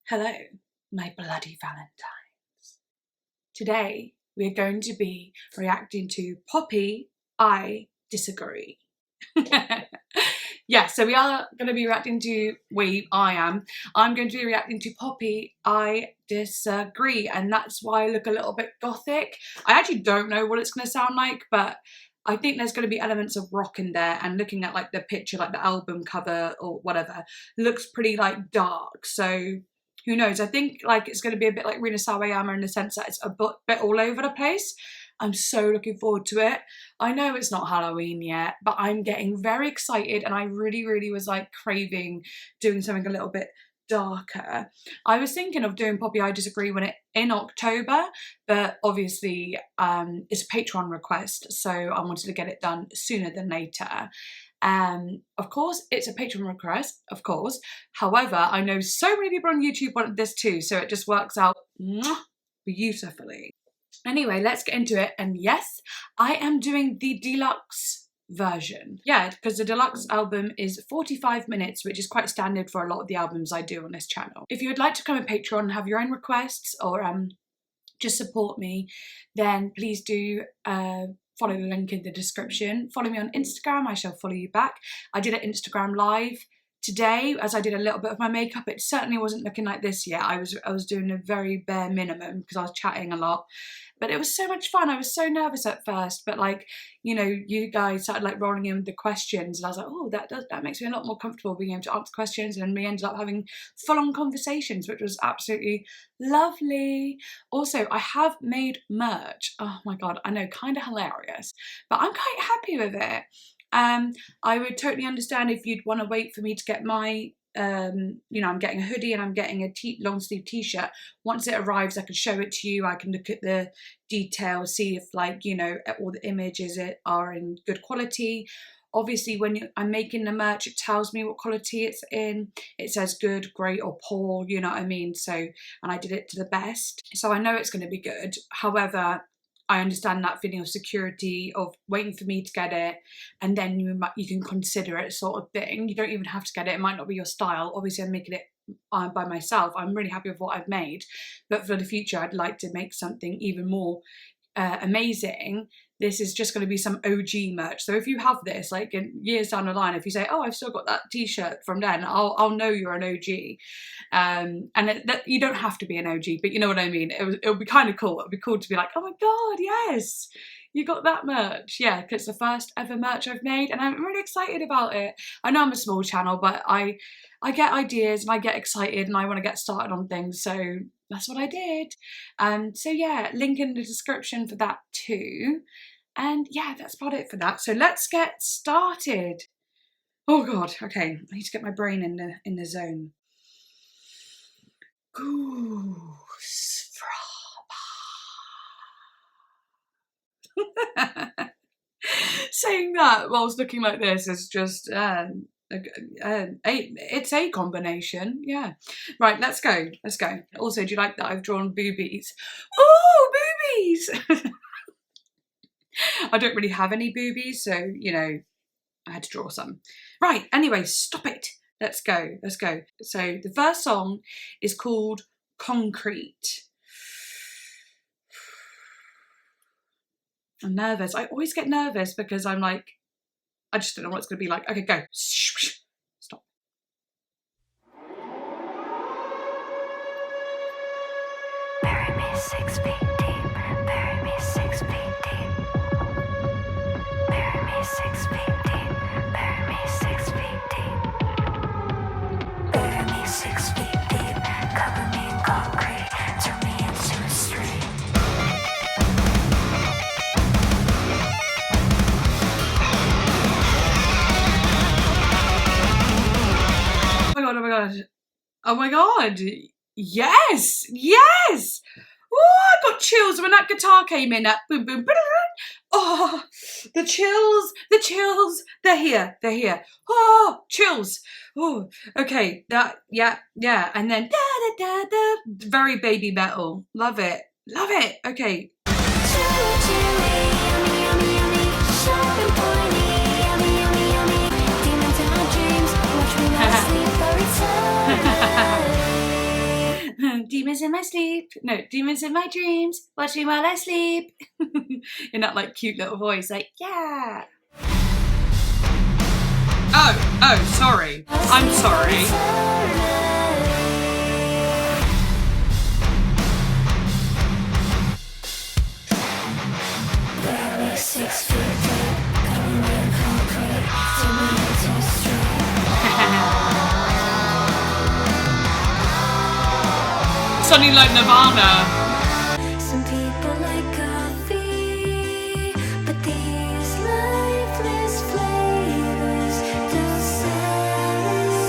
Hello, my bloody Valentines. Today, we're going to be reacting to Poppy, I Disagree. Yeah, so we are going to be reacting to, I'm going to be reacting to Poppy, I Disagree, and that's why I look a little bit gothic. I actually don't know what it's going to sound like, but I think there's going to be elements of rock in there, and looking at like the picture, like the album cover or whatever, looks pretty like dark, so who knows? I think like it's going to be a bit like Rina Sawayama in the sense that it's a bit all over the place. I'm so looking forward to it. I know it's not Halloween yet, but I'm getting very excited, and I really was like craving doing something a little bit darker. I was thinking of doing Poppy I Disagree in October, but obviously it's a patron request, so I wanted to get it done sooner than later. Of course, it's a patron request, of course. However, I know so many people on YouTube wanted this too, so it just works out beautifully. Anyway, let's get into it. And yes, I am doing the deluxe version. Yeah, because the deluxe album is 45 minutes, which is quite standard for a lot of the albums I do on this channel. If you would like to become a patron and have your own requests, or just support me, then please do follow the link in the description. Follow me on Instagram, I shall follow you back. I did an Instagram live today as I did a little bit of my makeup. It certainly wasn't looking like this yet. I was doing a very bare minimum because I was chatting a lot. But it was so much fun. I was so nervous at first, but like, you know, you guys started like rolling in with the questions, and I was like, oh, that makes me a lot more comfortable being able to answer questions, and we ended up having full-on conversations, which was absolutely lovely. Also, I have made merch. Oh my God, I know, kind of hilarious, but I'm quite happy with it. I would totally understand if you'd want to wait for me to get my you know, I'm getting a hoodie and I'm getting a long sleeve t-shirt. Once it arrives, I can show it to you. I can look at the details, see if like, you know, all the images are in good quality. Obviously, when I'm making the merch, it tells me what quality it's in. It says good, great, or poor, you know what I mean? So, and I did it to the best. So I know it's going to be good. However, I understand that feeling of security of waiting for me to get it, and then you can consider it sort of thing. You don't even have to get it. It might not be your style. Obviously, I'm making it by myself. I'm really happy with what I've made. But for the future, I'd like to make something even more amazing. This is just going to be some OG merch. So if you have this, like in years down the line, if you say, oh, I've still got that t-shirt from then, I'll know you're an OG. And you don't have to be an OG, but you know what I mean? It would be kind of cool. It would be cool to be like, oh my God, yes, you got that merch. Yeah, because it's the first ever merch I've made, and I'm really excited about it. I know I'm a small channel, but I get ideas and I get excited and I want to get started on things. So that's what I did. So yeah, link in the description for that too. And yeah, that's about it for that. So let's get started. Oh God, okay. I need to get my brain in the zone. Saying that whilst looking like this is just it's a combination. Yeah, right, let's go. Also, do you like that I've drawn boobies? Oh, boobies. I don't really have any boobies, so you know, I had to draw some. Right, anyway, stop it. Let's go. So the first song is called Concrete. I'm nervous. I always get nervous because I'm like, I just don't know what it's going to be like. Okay, go. Stop. Bury me 6 feet deep. Bury me 6 feet deep. Bury me 6 feet deep. Bury me 6 feet deep. Bury me 6 feet deep. Cover me in concrete. Turn me into a street. Oh my God. Yes. Oh, I got chills when that guitar came in. That boom, boom, boom. Oh, the chills, they're here. Oh, chills. Oh, okay, yeah. And then, very baby metal. Love it. Okay. demons in my sleep. No, demons in my dreams. Watch me while I sleep. In that like cute little voice, like, yeah. Oh, sorry. I'm sorry. Sounding like Nirvana. Some people like coffee, but these lifeless flavors don't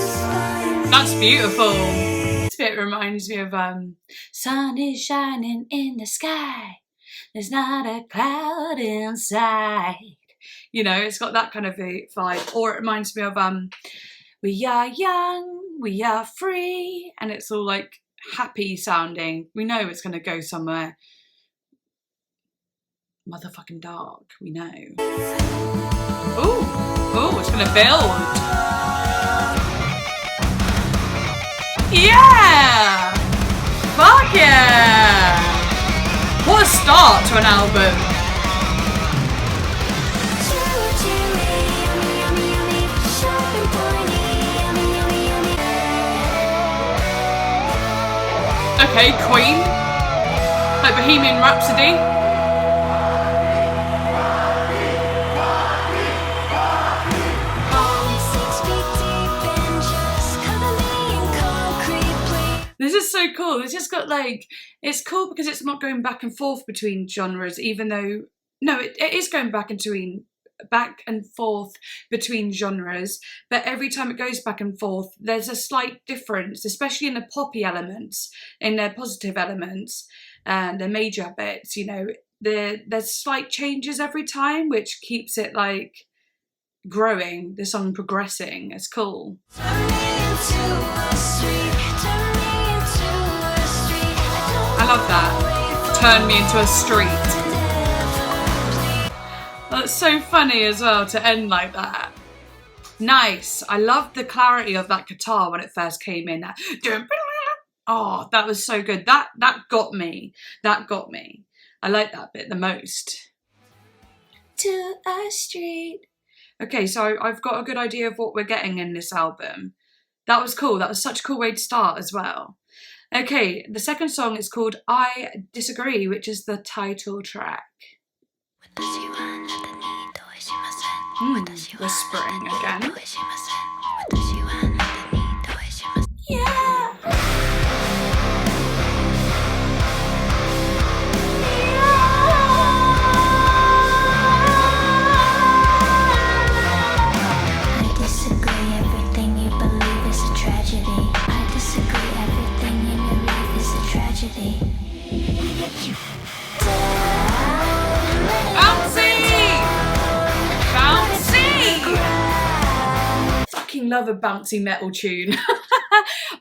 satisfy. That's beautiful. This bit reminds me of sun is shining in the sky. There's not a cloud inside. You know, it's got that kind of a vibe. Or it reminds me of we are young, we are free, and it's all like happy sounding. We know it's going to go somewhere motherfucking dark. We know. Ooh, it's going to build. Yeah! Fuck yeah! What a start to an album. Okay, Queen. Like Bohemian Rhapsody. This is so cool. It's just got like, it's cool because it's not going back and forth between genres, even though, no, it is going back and forth between genres, but every time it goes back and forth, there's a slight difference, especially in the poppy elements, in the positive elements, and the major bits, you know, there's slight changes every time, which keeps it like growing, the song progressing. It's cool. I love that. Turn me into a street. That's so funny as well to end like that. Nice. I love the clarity of that guitar when it first came in. Oh, that was so good. That got me. That got me. I like that bit the most. To a street. Okay, so I've got a good idea of what we're getting in this album. That was cool. That was such a cool way to start as well. Okay, the second song is called I Disagree, which is the title track. Whispering again. Yeah. I disagree, everything you believe is a tragedy. I disagree, everything in your life is a tragedy. Fucking love a bouncy metal tune.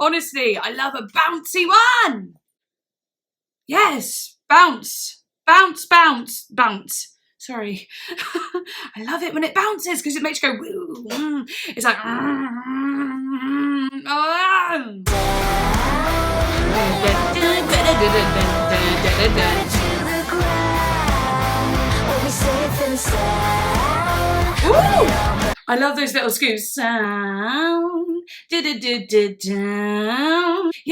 Honestly, I love a bouncy one. Yes, bounce, bounce, bounce, bounce. Sorry. I love it when it bounces because it makes you go woo. It's like Ooh. I love those little scoops. Sound. Yeah,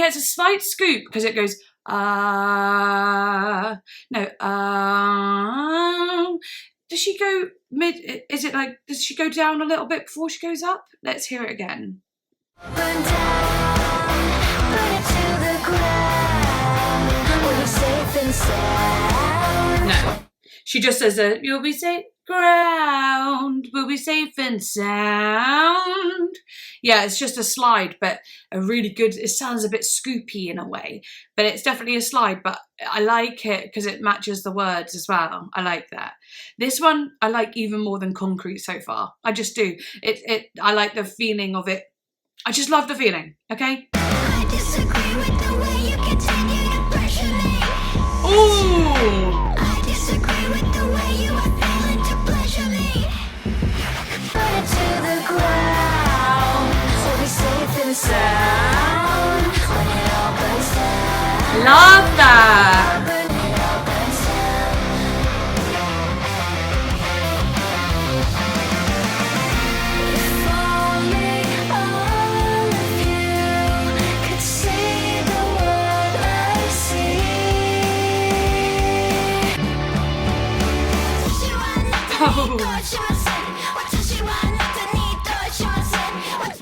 it's a slight scoop because it goes no. Does she go mid? Is it like, does she go down a little bit before she goes up? Let's hear it again. No, she just says that you'll be safe. Ground will be safe and sound. Yeah, it's just a slide, but a really good, it sounds a bit scoopy in a way, but it's definitely a slide, but I like it because it matches the words as well. I like that. This one I like even more than Concrete so far. I just do. I like the feeling of it. I just love the feeling, okay? I disagree with the way you continue to pressure me. Ooh! I disagree with the way you are failing to pleasure me. Put it to the ground, so be safe and sound when it all burns down. Love that.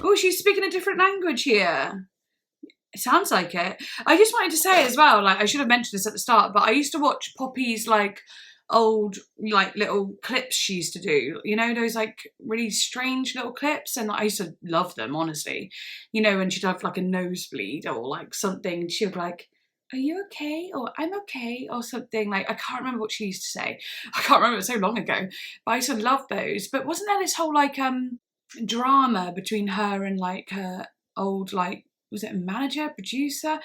Oh, she's speaking a different language here. It sounds like it. I just wanted to say as well, like I should have mentioned this at the start, but I used to watch Poppy's like old like little clips she used to do. You know, those like really strange little clips, and I used to love them, honestly. You know, when she'd have like a nosebleed or like something, she would be like, "Are you okay?" or "I'm okay," or something. Like, I can't remember what she used to say. I can't remember, it was so long ago. But I used to love those. But wasn't there this whole like drama between her and like her old like, was it a manager, producer?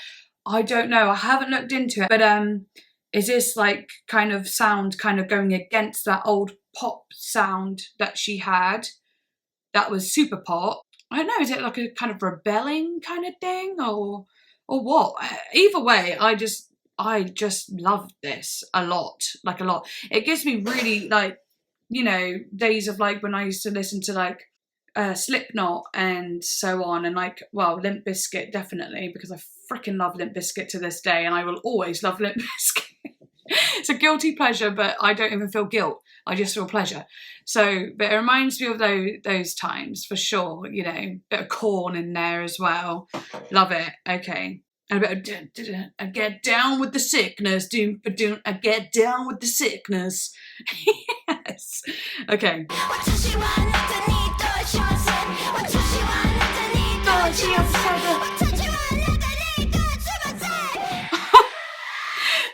I don't know. I haven't looked into it. But is this like kind of sound kind of going against that old pop sound that she had that was super pop? I don't know. Is it like a kind of rebelling kind of thing or what? Either way, I just love this a lot, like a lot. It gives me really like, you know, days of like when I used to listen to like Slipknot and so on, and like, well, Limp Bizkit definitely, because I freaking love Limp Bizkit to this day, and I will always love Limp Bizkit. It's a guilty pleasure, but I don't even feel guilt. I just feel pleasure. So, but it reminds me of those times for sure. You know, bit of Corn in there as well. Love it. Okay. And a bit of I get down with the sickness. I get down with the sickness. Yes. Okay.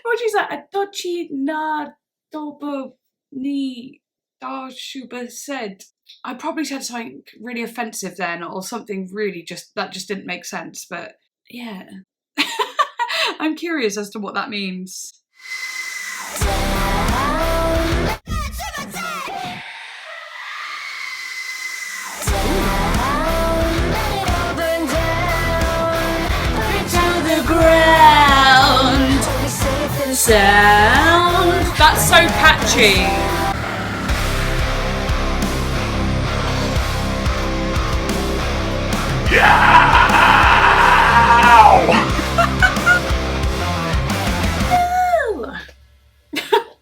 What she's like, "Adochi na dobo ni dashuba said." I probably said something really offensive then, or something really that just didn't make sense. But yeah, I'm curious as to what that means. Sound. That's so catchy.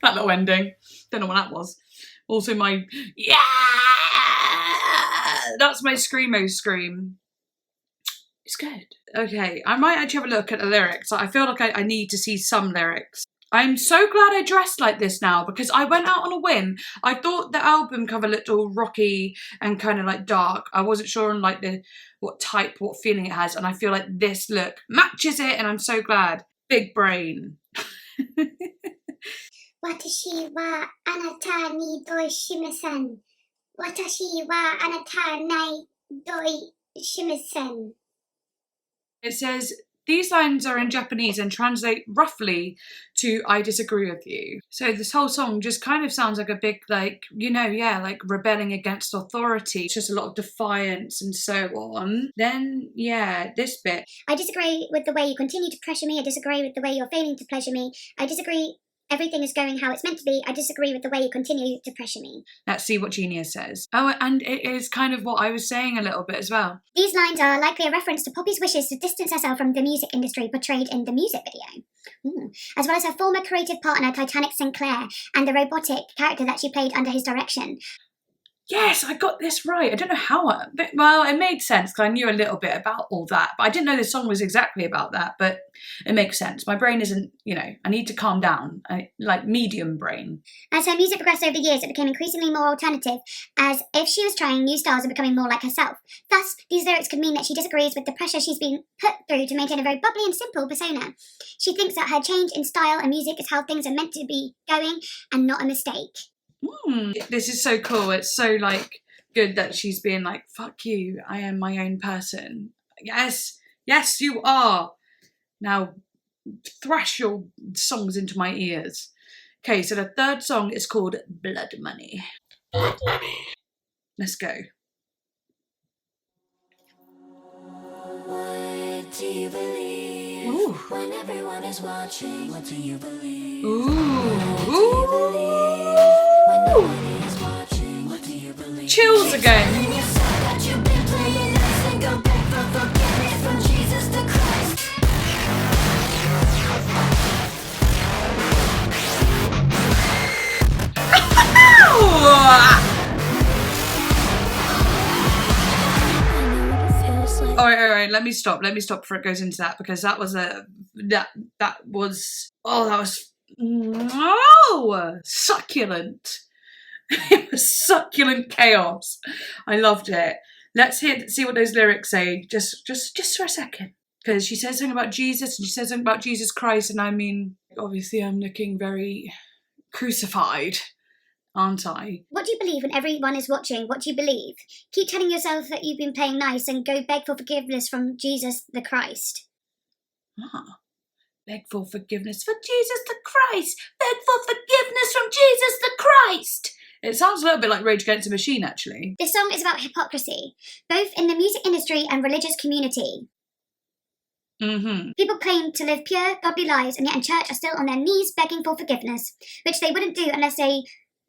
That little ending. Don't know what that was. Also my yeah. That's my screamo scream. It's good. Okay, I might actually have a look at the lyrics. I feel like I need to see some lyrics. I'm so glad I dressed like this now, because I went out on a whim. I thought the album cover looked all rocky and kind of like dark. I wasn't sure on like what feeling it has, and I feel like this look matches it, and I'm so glad. Big brain. Watashi wa anata ni doi shimasen. Watashi wa anata nai doi shimasen. It says, these lines are in Japanese and translate roughly to "I disagree with you." So this whole song just kind of sounds like a big, like, you know, yeah, like rebelling against authority. It's just a lot of defiance and so on. Then, yeah, this bit. I disagree with the way you continue to pressure me. I disagree with the way you're failing to pleasure me. I disagree. Everything is going how it's meant to be. I disagree with the way you continue to pressure me. Let's see what Genius says. Oh, and it is kind of what I was saying a little bit as well. These lines are likely a reference to Poppy's wishes to distance herself from the music industry portrayed in the music video. As well as her former creative partner, Titanic Sinclair, and the robotic character that she played under his direction. Yes, I got this right. I don't know how, well, it made sense because I knew a little bit about all that, but I didn't know this song was exactly about that, but it makes sense. My brain isn't, you know, I need to calm down, like medium brain. As her music progressed over the years, it became increasingly more alternative, as if she was trying new styles and becoming more like herself. Thus, these lyrics could mean that she disagrees with the pressure she's been put through to maintain a very bubbly and simple persona. She thinks that her change in style and music is how things are meant to be going and not a mistake. This is so cool. It's so like good that she's being like, fuck you, I am my own person. Yes, you are. Now thrash your songs into my ears. Okay, so the third song is called Blood Money. Blood Money. Let's go. What do you believe? Ooh. Ooh. When everyone is watching, what do you believe? Ooh. When nobody is watching, what do you believe? Chills again. You said that you've been playing nice and go back for forgiveness from Jesus the Christ. All right. Let me stop before it goes into that, because that was succulent. It was succulent chaos. I loved it. Let's see what those lyrics say, just for a second, because she says something about Jesus and she says something about Jesus Christ, and I mean, obviously, I'm looking very crucified, aren't I? What do you believe when everyone is watching? What do you believe? Keep telling yourself that you've been playing nice and go beg for forgiveness from Jesus the Christ. Beg for forgiveness for Jesus the Christ. Beg for forgiveness from Jesus the Christ. It sounds a little bit like Rage Against the Machine, actually. This song is about hypocrisy, both in the music industry and religious community. People claim to live pure, godly lives, and yet in church are still on their knees begging for forgiveness, which they wouldn't do unless they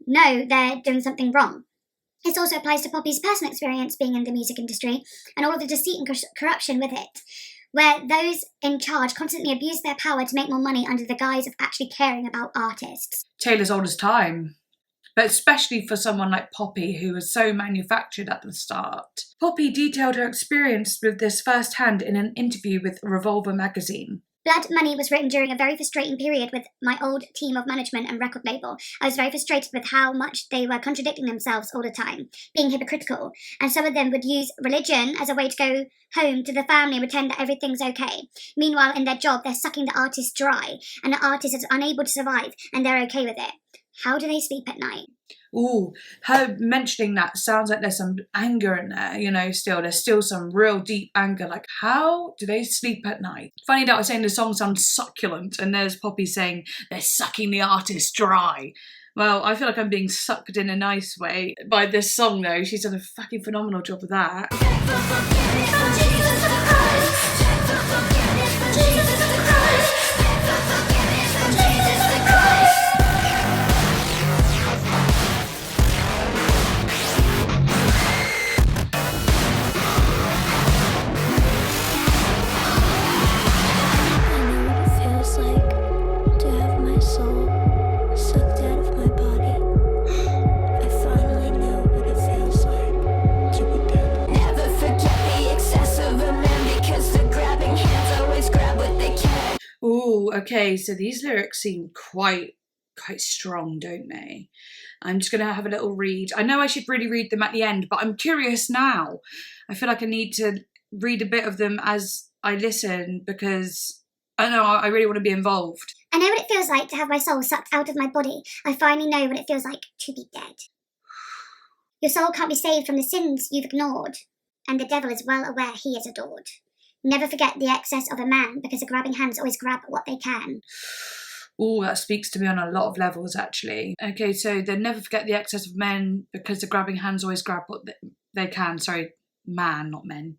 know they're doing something wrong. This also applies to Poppy's personal experience being in the music industry and all of the deceit and corruption with it, where those in charge constantly abuse their power to make more money under the guise of actually caring about artists. Taylor's old as time. But especially for someone like Poppy, who was so manufactured at the start. Poppy detailed her experience with this firsthand in an interview with Revolver magazine. Blood Money was written during a very frustrating period with my old team of management and record label. I was very frustrated with how much they were contradicting themselves all the time, being hypocritical, and some of them would use religion as a way to go home to the family and pretend that everything's okay. Meanwhile, in their job, they're sucking the artist dry, and the artist is unable to survive, and they're okay with it. How do they sleep at night? Ooh, her mentioning that sounds like there's some anger in there, you know, there's still some real deep anger. Like, how do they sleep at night? Funny that I was saying the song sounds succulent, and there's Poppy saying they're sucking the artist dry. Well, I feel like I'm being sucked in a nice way by this song, though. She's done a fucking phenomenal job of that. Ooh, okay, so these lyrics seem quite strong, don't they? I'm just going to have a little read. I know I should really read them at the end, but I'm curious now. I feel like I need to read a bit of them as I listen, because I know I really want to be involved. I know what it feels like to have my soul sucked out of my body. I finally know what it feels like to be dead. Your soul can't be saved from the sins you've ignored, and the devil is well aware he is adored. Never forget the excess of a man, because the grabbing hands always grab what they can. Oh, that speaks to me on a lot of levels, actually. Okay, so they never forget the excess of men, because the grabbing hands always grab what they can. Sorry, man, not men.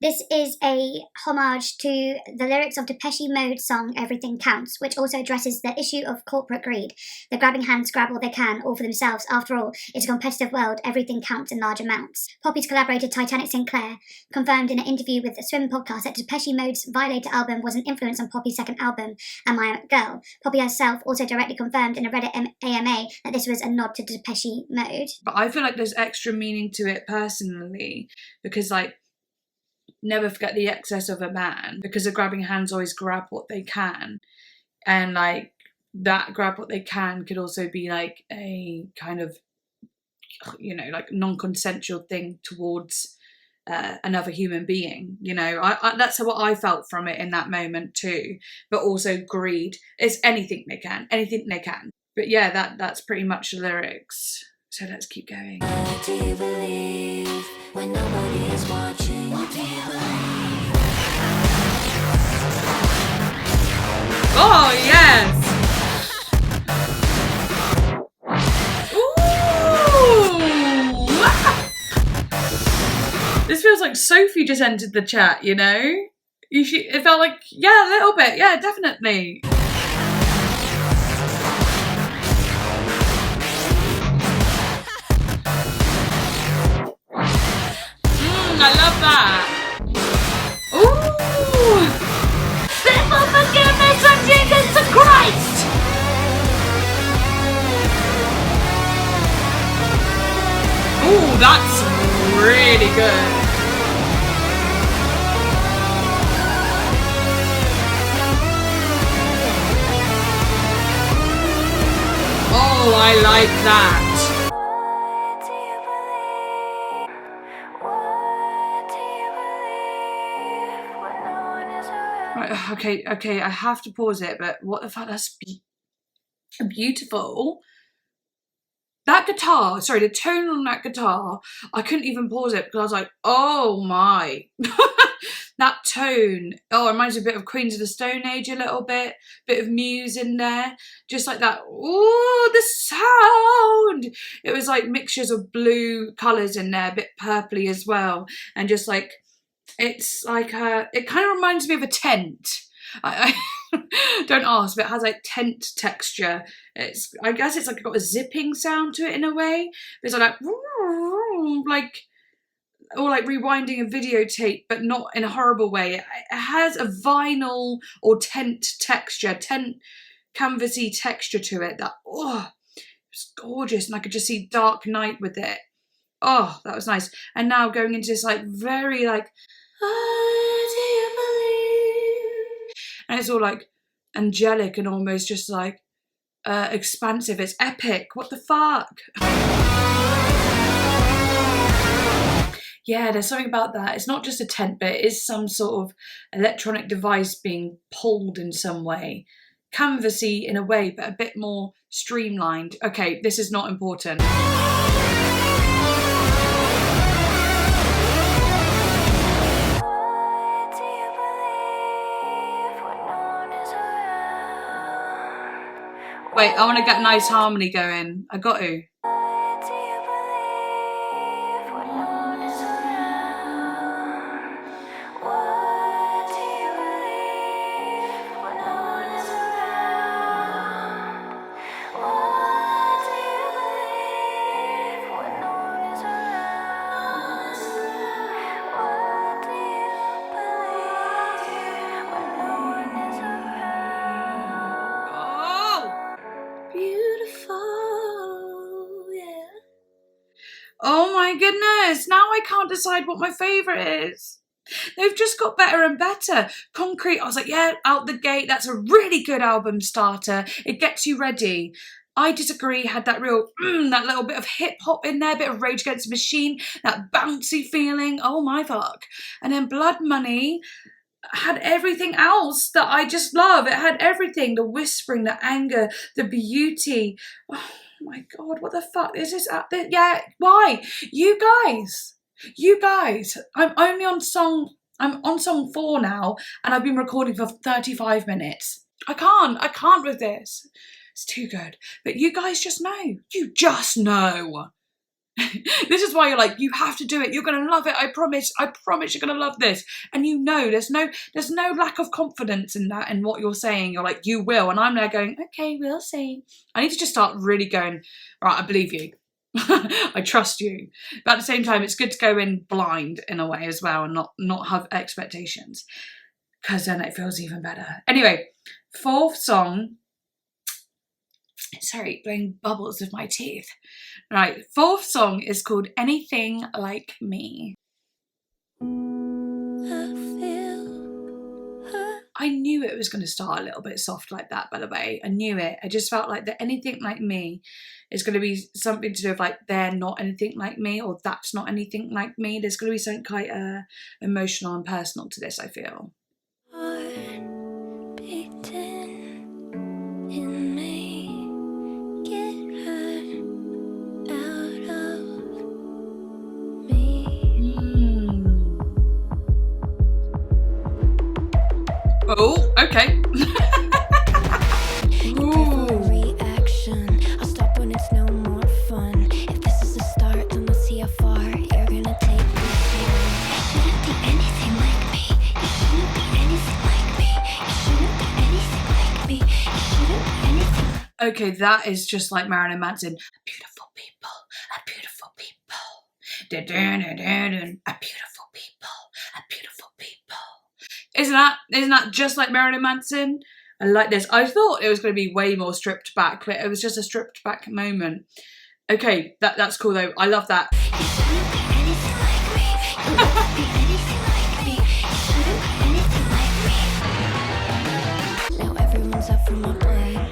This is a homage to the lyrics of Depeche Mode's song Everything Counts, which also addresses the issue of corporate greed. The grabbing hands grab all they can, all for themselves. After all, it's a competitive world, everything counts in large amounts. Poppy's collaborator Titanic Sinclair confirmed in an interview with the Swim podcast that Depeche Mode's Violator album was an influence on Poppy's second album, Am I a Girl? Poppy herself also directly confirmed in a Reddit AMA that this was a nod to Depeche Mode. But I feel like there's extra meaning to it personally, because like, never forget the excess of a man, because the grabbing hands always grab what they can, and like that grab what they can could also be like a kind of, you know, like non-consensual thing towards another human being, you know. I that's what I felt from it in that moment too. But also greed is anything they can. But yeah, that's pretty much the lyrics. So let's keep going. What do you believe when nobody is watching? What do you believe? Oh, yes! Ooh! This feels like Sophie just entered the chat, you know? It felt like, yeah, a little bit. Yeah, definitely. I love that. Ooh! Simple forgiveness from Jesus Christ! Ooh, that's really good. Oh, I like that. Right, okay, I have to pause it, but what the fuck, that's beautiful. That guitar, sorry, the tone on that guitar, I couldn't even pause it because I was like, oh my. That tone, oh, it reminds me a bit of Queens of the Stone Age a little bit of Muse in there, just like that. Ooh, the sound. It was like mixtures of blue colours in there, a bit purpley as well, and just like, it's like it kind of reminds me of a tent. I don't ask, but it has like tent texture. I guess it's like got a zipping sound to it in a way. But it's like or like rewinding a videotape, but not in a horrible way. It has a vinyl or tent texture, tent canvasy texture to it. That it's gorgeous, and I could just see Dark Knight with it. Oh, that was nice. And now going into this like very like, oh, do you believe? And it's all like angelic and almost just like expansive. It's epic. What the fuck? Yeah, there's something about that. It's not just a tent, but it is some sort of electronic device being pulled in some way. Canvasy in a way, but a bit more streamlined. Okay, this is not important. Wait, I want to get a nice harmony going. I got to. Oh my goodness, now I can't decide what my favourite is. They've just got better and better. Concrete, I was like, yeah, out the gate, that's a really good album starter. It gets you ready. I Disagree had that real, that little bit of hip hop in there, bit of Rage Against the Machine, that bouncy feeling, oh my fuck. And then Blood Money had everything else that I just love. It had everything, the whispering, the anger, the beauty. Oh my God, what the fuck is this? Yeah, why? You guys, I'm on song 4 now, and I've been recording for 35 minutes. I can't with this. It's too good. But you guys just know. You just know. This is why you're like, you have to do it. You're gonna love it. I promise you're gonna love this. And you know, there's no lack of confidence in that and what you're saying. You're like, you will. And I'm there going, okay, we'll see. I need to just start really going, right, I believe you. I trust you. But at the same time, it's good to go in blind in a way as well and not have expectations, because then it feels even better. Anyway, 4th song. Sorry, blowing bubbles with my teeth. Right, 4th song is called Anything Like Me. I knew it was going to start a little bit soft like that, by the way. I knew it. I just felt like that Anything Like Me is going to be something to do with like, they're not anything like me, or that's not anything like me. There's going to be something quite emotional and personal to this, I feel. Oh, okay. Reaction. I'll stop when it's no more fun. If this is a start, then we'll see how far you're gonna take me. You shouldn't be anything like me. You shouldn't be Okay, that is just like Marilyn Manson. Beautiful people, a beautiful people. A beautiful people, a beautiful people. Isn't that just like Marilyn Manson? I like this. I thought it was going to be way more stripped back, but it was just a stripped back moment. Okay, that's cool though. I love that. Now everyone's up for my blood.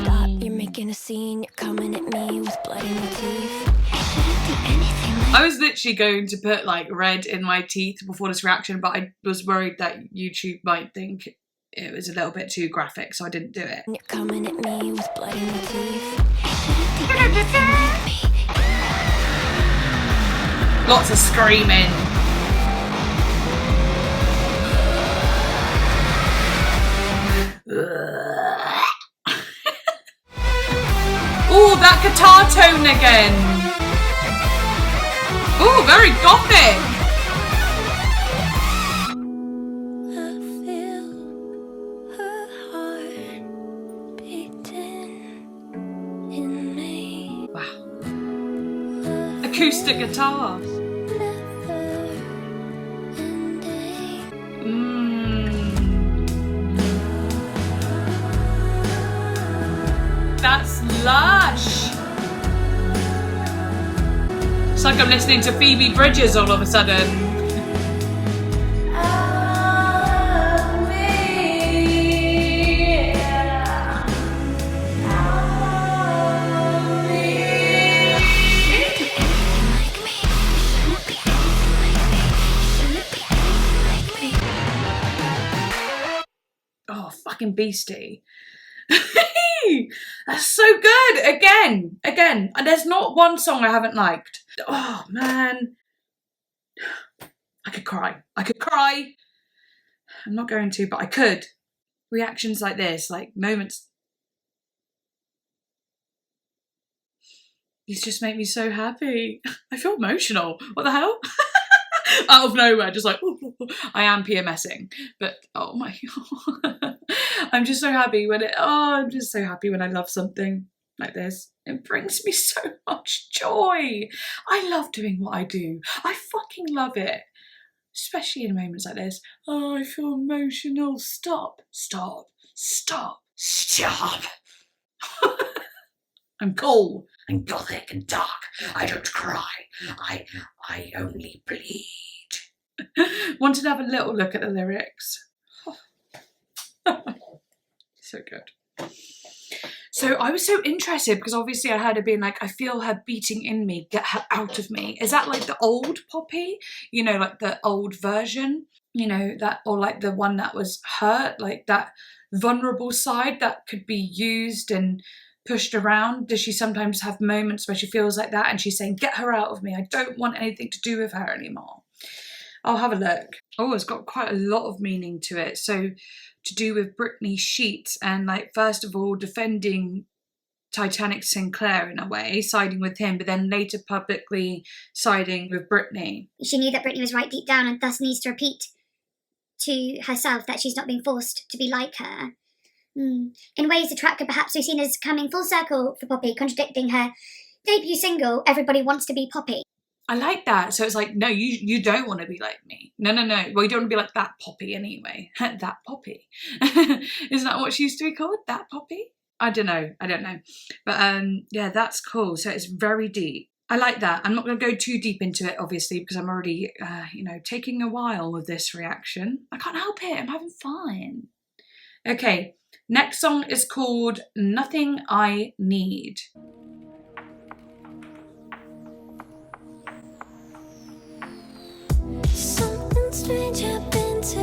Stop, you're making a scene. You're coming at me with blood in your teeth. I was literally going to put like red in my teeth before this reaction, but I was worried that YouTube might think it was a little bit too graphic, so I didn't do it. You're coming at me with blood in your teeth. Lots of screaming. Oh, that guitar tone again. Oh, very gothic. I feel her heart beating in me. Wow. Acoustic guitar. That's lush. It's like I'm listening to Phoebe Bridgers all of a sudden. Oh, fucking beastie. That's so good. Again. And there's not one song I haven't liked. Oh, man. I could cry. I'm not going to, but I could. Reactions like this, like moments. These just make me so happy. I feel emotional. What the hell? Out of nowhere, just like, ooh, I am PMSing, but oh my God. I'm just so happy when I'm just so happy when I love something like this. It brings me so much joy. I love doing what I do. I fucking love it. Especially in moments like this. Oh, I feel emotional. Stop. I'm cool and gothic and dark. I don't cry. I only bleed. Wanted to have a little look at the lyrics. So good. So I was so interested because obviously I heard her being like, I feel her beating in me, get her out of me. Is that like the old Poppy? You know, like the old version? You know, that, or like the one that was hurt, like that vulnerable side that could be used and pushed around? Does she sometimes have moments where she feels like that and she's saying, get her out of me, I don't want anything to do with her anymore? I'll have a look. Oh, it's got quite a lot of meaning to it. So to do with Britney Sheets and like, first of all, defending Titanic Sinclair in a way, siding with him, but then later publicly siding with Britney. She knew that Britney was right deep down and thus needs to repeat to herself that she's not being forced to be like her. In ways the track could perhaps be seen as coming full circle for Poppy, contradicting her debut single, Everybody Wants to Be Poppy. I like that. So it's like, no, you don't want to be like me. No. Well, you don't want to be like that Poppy anyway. That Poppy. Isn't that what she used to be called? That Poppy? I don't know. But yeah, that's cool. So it's very deep. I like that. I'm not going to go too deep into it, obviously, because I'm already, taking a while with this reaction. I can't help it. I'm having fun. Okay. Next song is called Nothing I Need. Something strange happened to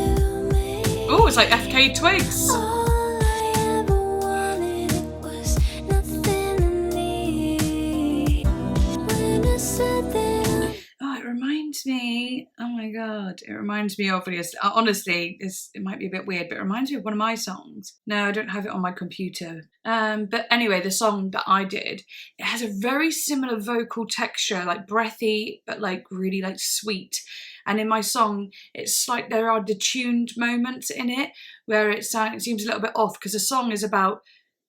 me. Oh, it's like FK Twigs. All I ever wanted was nothing I need. When I said that. Oh, it reminds me. Oh my God. It reminds me of, honestly, it might be a bit weird, but it reminds me of one of my songs. No, I don't have it on my computer. But anyway, the song that I did, it has a very similar vocal texture, like breathy, but like really like sweet. And in my song, it's like there are detuned moments in it where it seems a little bit off because the song is about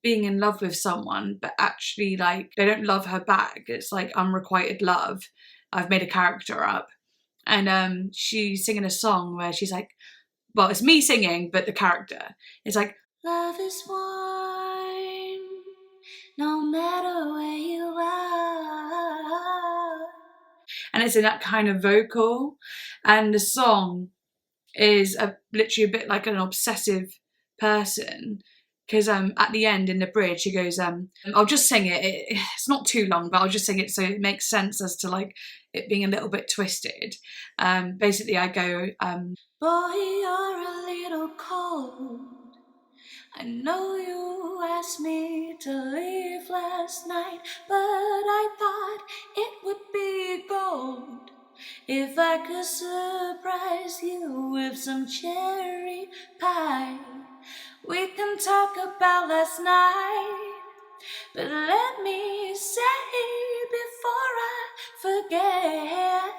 being in love with someone, but actually like they don't love her back. It's like unrequited love. I've made a character up, and she's singing a song where she's like, well, it's me singing, but the character is like, love is wine, no matter where you are. And it's in that kind of vocal, and the song is literally a bit like an obsessive person, because at the end in the bridge she goes, I'll just sing it. It's not too long, but I'll just sing it so it makes sense as to like it being a little bit twisted. Basically I go, boy, you're a little cold. I know you asked me to leave last night, but I thought it would be gold if I could surprise you with some cherry pie. We can talk about last night, but let me say before I forget,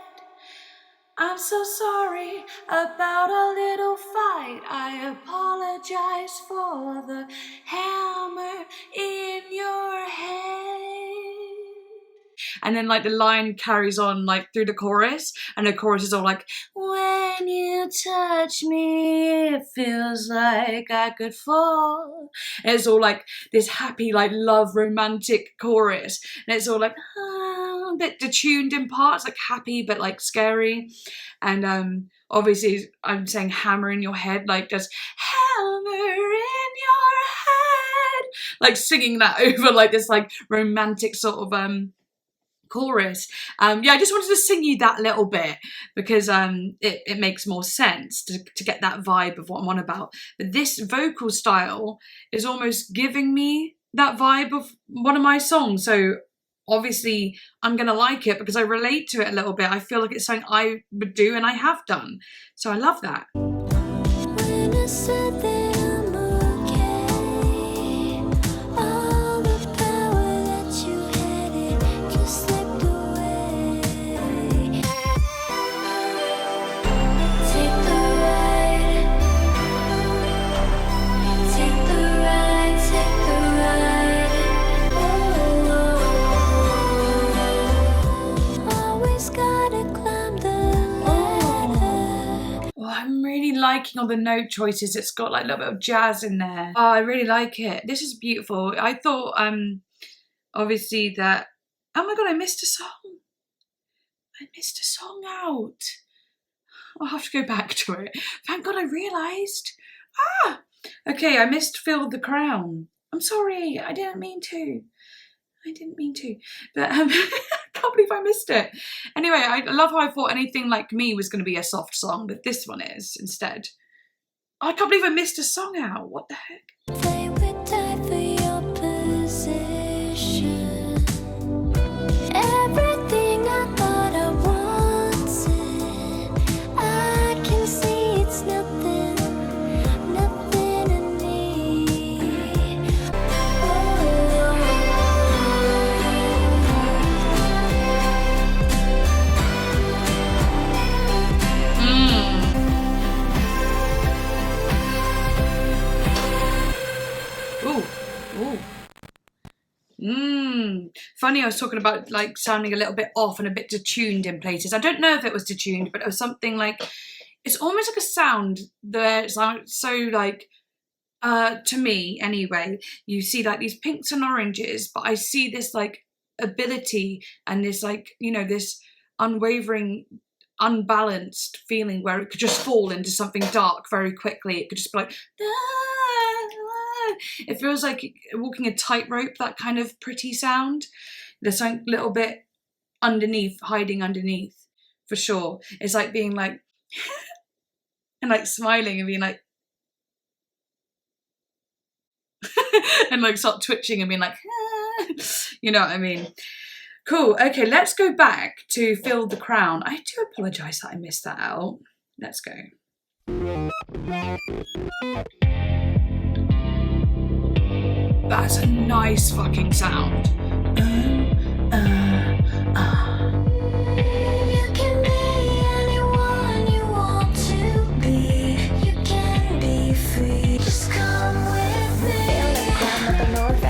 I'm so sorry about our little fight. I apologize for the hammer in your head. And then like the line carries on like through the chorus, and the chorus is all like, when you touch me it feels like I could fall. And it's all like this happy like love romantic chorus, and it's all like a bit detuned in parts, like happy but like scary. And obviously I'm saying hammer in your head, like just hammer in your head, like singing that over like this like romantic sort of chorus. Yeah, I just wanted to sing you that little bit because it makes more sense to get that vibe of what I'm on about. But this vocal style is almost giving me that vibe of one of my songs, so obviously I'm gonna like it because I relate to it a little bit. I feel like it's something I would do and I have done, so I love that. When I said that I'm okay, all the power that you had, it just slipped away. Take the ride, take the ride, take the ride. Oh, always gotta climb the ladder. Oh, I'm really liking all the note choices. It's got like a little bit of jazz in there. Oh, I really like it. This is beautiful. I thought obviously that, oh my god, I missed a song. I missed a song out. I'll have to go back to it. Thank god I realised. Ah! Okay, I missed Fill the Crown. I'm sorry, I didn't mean to. But I can't believe I missed it. Anyway, I love how I thought Anything Like Me was going to be a soft song, but this one is instead. I can't believe I missed a song out. What the heck? They would die for your position. Everything I thought I wanted, I can see it's nothing to need. Funny, I was talking about like sounding a little bit off and a bit detuned in places. I don't know if it was detuned, but it was something like, it's almost like a sound that sounds so like, to me anyway, you see like these pinks and oranges, but I see this like ability and this like, you know, this unwavering, unbalanced feeling where it could just fall into something dark very quickly. It could just be like, it feels like walking a tightrope, that kind of pretty sound. There's something a little bit underneath, hiding underneath, for sure. It's like being like, and like smiling and being like, and like start twitching and being like, you know what I mean? Cool, okay, let's go back to Fill the Crown. I do apologise that I missed that out. Let's go. That's a nice fucking sound. You can be anyone you want to be. You can be free. Just come with me. Feel like I'm up north.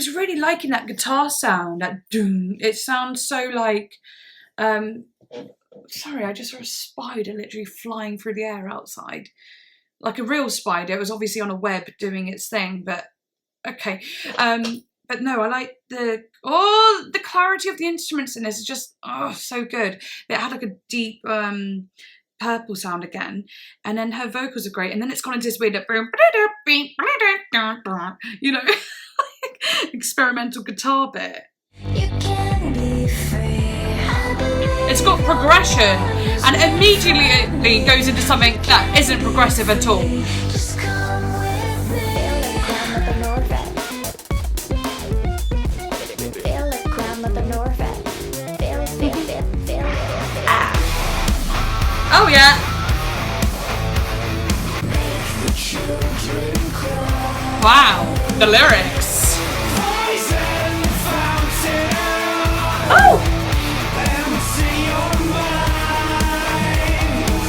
was really liking that guitar sound, that doom. It sounds so like, sorry, I just saw a spider literally flying through the air outside. Like a real spider. It was obviously on a web doing its thing, but okay. But no, I like the clarity of the instruments in this is just, so good. It had like a deep purple sound again, and then her vocals are great, and then it's gone into this weird, you know, experimental guitar bit. You can be free. It's got progression, and immediately it goes into something that isn't progressive at all. Just come with me. Feel the crime of the Norvet. Feel it. Oh yeah. Make the children cry. Wow, the lyrics. Poison fountain. Oh! Empty your mind.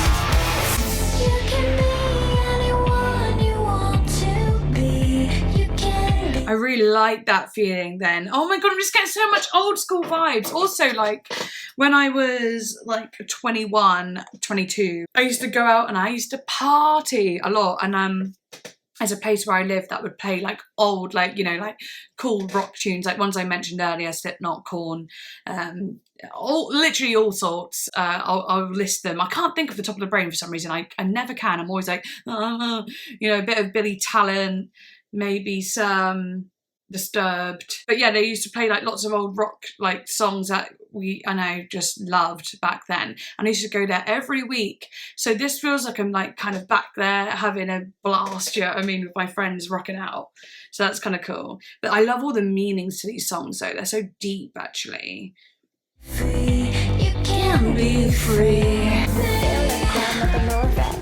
You can be anyone you want to be. You can be. I really like that feeling then. Oh my god, I'm just getting so much old school vibes. Also, like, when I was like 21, 22, I used to go out and I used to party a lot. And there's a place where I live that would play like old, like, you know, like cool rock tunes, like ones I mentioned earlier, Slipknot, Korn, literally all sorts. I'll list them. I can't think of the top of the brain for some reason. I never can. I'm always like, you know, a bit of Billy Talent, maybe some Disturbed. But yeah, they used to play like lots of old rock like songs that I know just loved back then, and I used to go there every week. So this feels like I'm like kind of back there having a blast, you know what I mean, with my friends rocking out. So that's kind of cool. But I love all the meanings to these songs though. They're so deep actually. Free. You can be free. Feel the crime of the Norvet.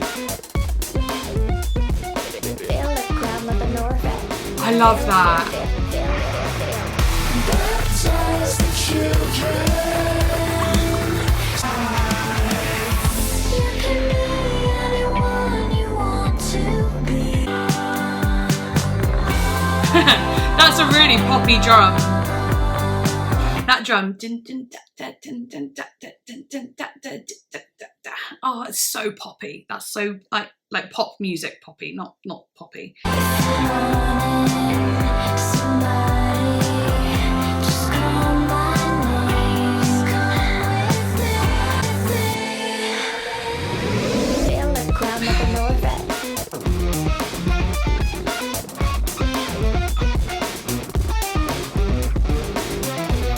Feel the crime of the Norvet. I love that. Baptize the children. You can be anyone you want to be. That's a really poppy drum. That drum. Oh, it's so poppy. That's so like pop music poppy, not poppy. Somebody, just call my name. Feel the crime of the Norvet.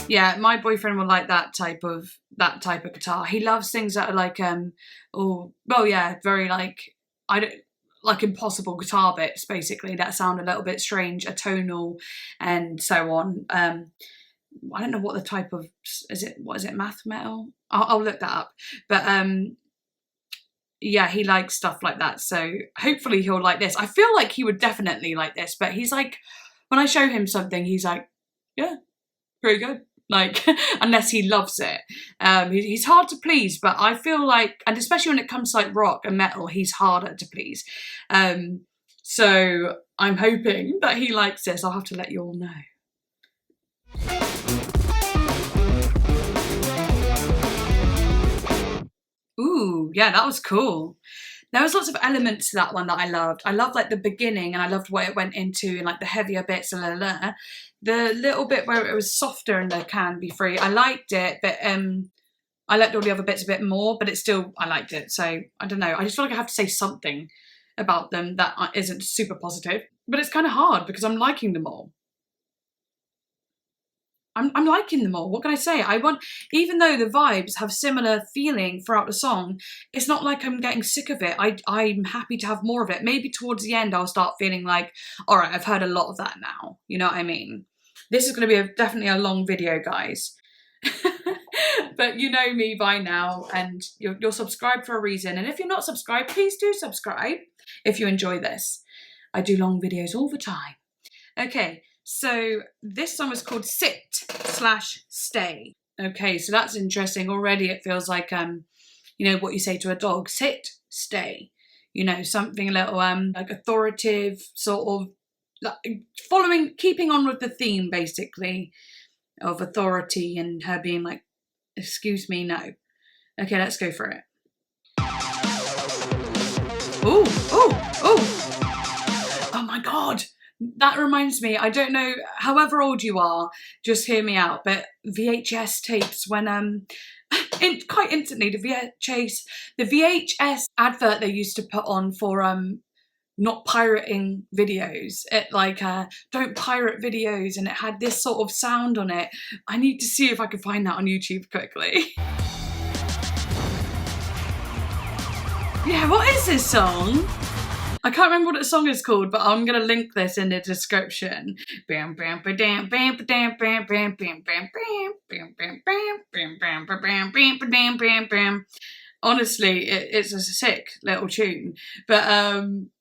Yeah, my boyfriend will like that type of guitar. He loves things that are like very like impossible guitar bits basically that sound a little bit strange, atonal, and so on. I don't know what the type of what is it, math metal? I'll look that up. But yeah, he likes stuff like that. So hopefully he'll like this. I feel like he would definitely like this, but he's like, when I show him something, he's like, yeah, pretty good. Like, unless he loves it. He's hard to please, but I feel like, and especially when it comes to like rock and metal, he's harder to please. So I'm hoping that he likes this. I'll have to let you all know. Ooh, yeah, that was cool. There was lots of elements to that one that I loved. I loved like the beginning, and I loved what it went into and like the heavier bits, the little bit where it was softer and the Can Be Free. I liked it, but I liked all the other bits a bit more, but I liked it. So I don't know. I just feel like I have to say something about them that isn't super positive, but it's kind of hard because I'm liking them all. I'm liking them all. What can I say? Even though the vibes have similar feeling throughout the song, it's not like I'm getting sick of it. I'm happy to have more of it. Maybe towards the end, I'll start feeling like, all right, I've heard a lot of that now. You know what I mean? This is going to be definitely a long video, guys. But you know me by now, and you're subscribed for a reason. And if you're not subscribed, please do subscribe if you enjoy this. I do long videos all the time. Okay. So this song is called Sit/Stay. Okay, so that's interesting. Already it feels like you know what you say to a dog, sit, stay. You know, something a little like authoritative, sort of keeping on with the theme basically of authority and her being like, excuse me, no. Okay, let's go for it. Oh, oh, oh. Oh my God. That reminds me, I don't know, however old you are, just hear me out, but VHS tapes when, quite instantly, the VHS advert they used to put on for, not pirating videos, it like, don't pirate videos, and it had this sort of sound on it. I need to see if I can find that on YouTube quickly. Yeah, what is this song? I can't remember what the song is called, but I'm gonna link this in the description. Bam bam ba dam bam ba dam bam bam bam bam bam bam bam bam bam bam bam bam bam bam. Honestly, it's a sick little tune, but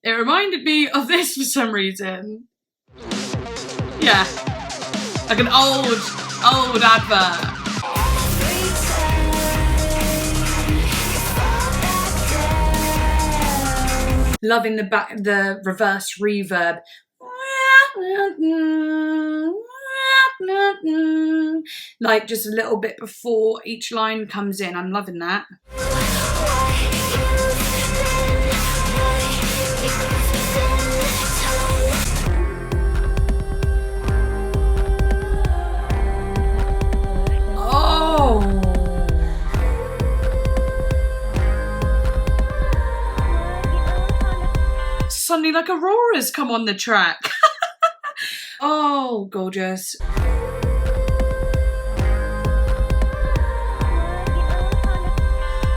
it reminded me of this for some reason. Yeah, like an old advert. Loving the reverse reverb. Like just a little bit before each line comes in. I'm loving that. Suddenly like Aurora's come on the track. Oh, gorgeous.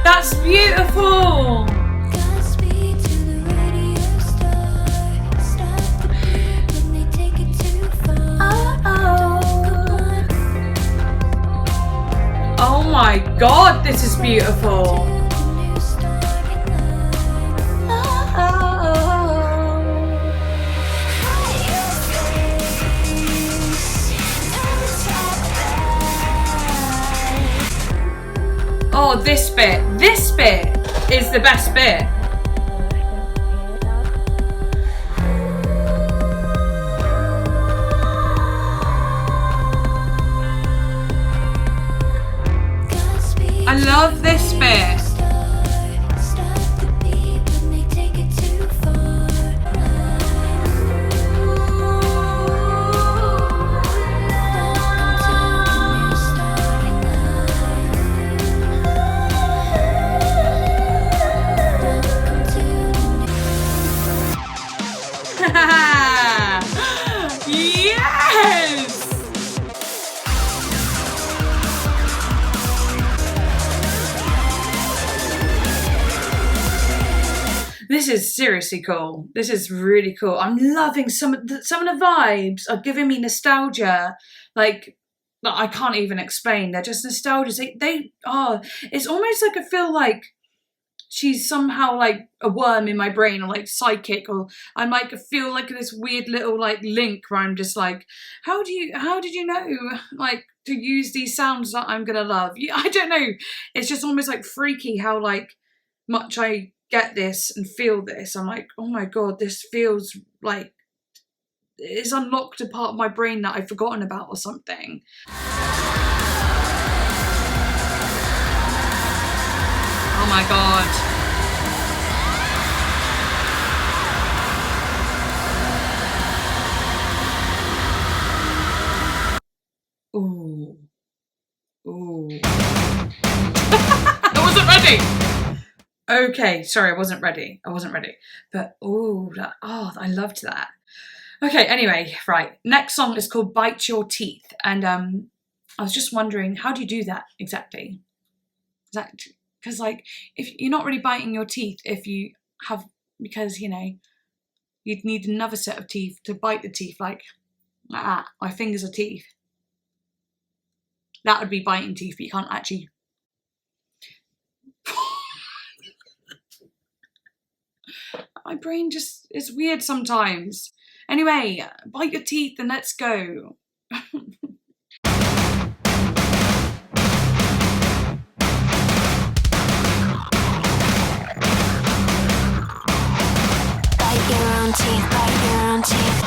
That's beautiful. Oh my God, this is beautiful. Oh, this bit is the best bit. I love this bit. Yes! This is seriously cool. This is really cool. I'm loving some of the vibes are giving me nostalgia. Like I can't even explain. They're just nostalgia. They are. It's almost like I feel like she's somehow like a worm in my brain, or like psychic, or I might feel like this weird little like link where I'm just like, how did you know like to use these sounds that I'm gonna love? I don't know. It's just almost like freaky how like much I get this and feel this. I'm like, oh my God, this feels like it's unlocked a part of my brain that I've forgotten about or something. Oh my God. Ooh. Ooh. I wasn't ready. Okay, sorry, I wasn't ready. But ooh, I loved that. Okay, anyway, right. Next song is called Bite Your Teeth. And I was just wondering, how do you do that exactly? Because like, if you're not really biting your teeth if you have, because, you know, you'd need another set of teeth to bite the teeth, like that. My fingers are teeth. That would be biting teeth, but you can't actually. My brain just is weird sometimes. Anyway, bite your teeth and let's go. Bite your own teeth, bite your own teeth.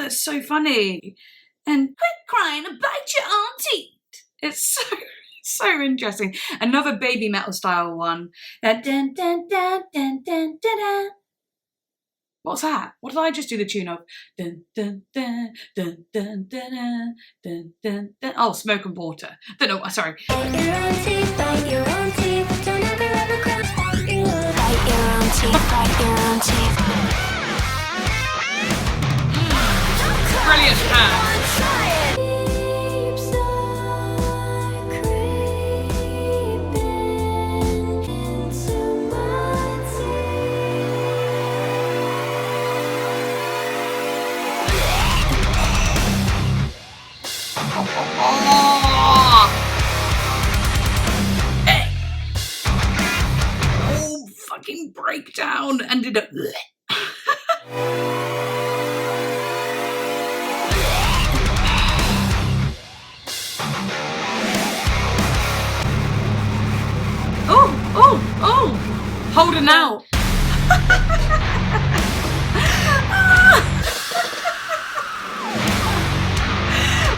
that's so funny. And quit crying and bite your auntie. It's so interesting. Another baby metal style one. Dun, dun, dun, dun, dun, dun, dun. What's that? What did I just do the tune of? Dun, dun, dun, dun, dun, dun, dun, dun, dun. Oh, Smoke and Water. Don't know. Sorry. Bite your own teeth, bite your own teeth. Don't ever cry. Bite your own teeth, bite your own teeth. Brilliant hat. Oh, fucking breakdown. Ended up. Oh, holding out.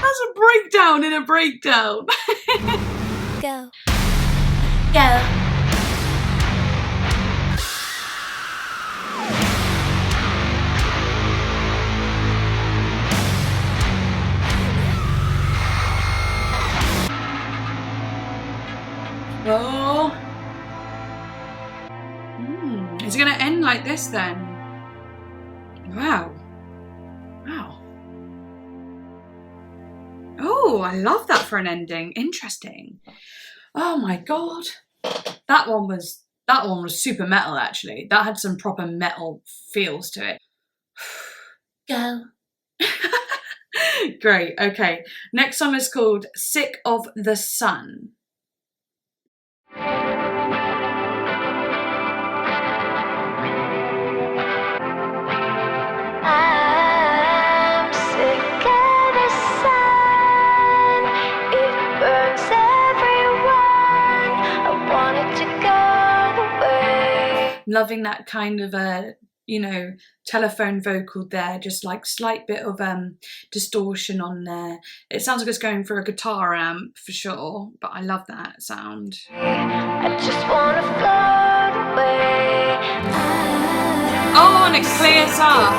That's a breakdown in a breakdown. Go. Go. Oh. Is it going to end like this then? Wow. Wow. Oh, I love that for an ending. Interesting. Oh my god. That one was super metal actually. That had some proper metal feels to it. Go. Great. Okay. Next song is called Sick of the Sun. I'm sick of the sun. It burns everyone. I want it to go away. Loving that kind of telephone vocal there, just like slight bit of distortion on there. It sounds like it's going for a guitar amp for sure, but I love that sound. I just wanna float away. Oh, and it clears up.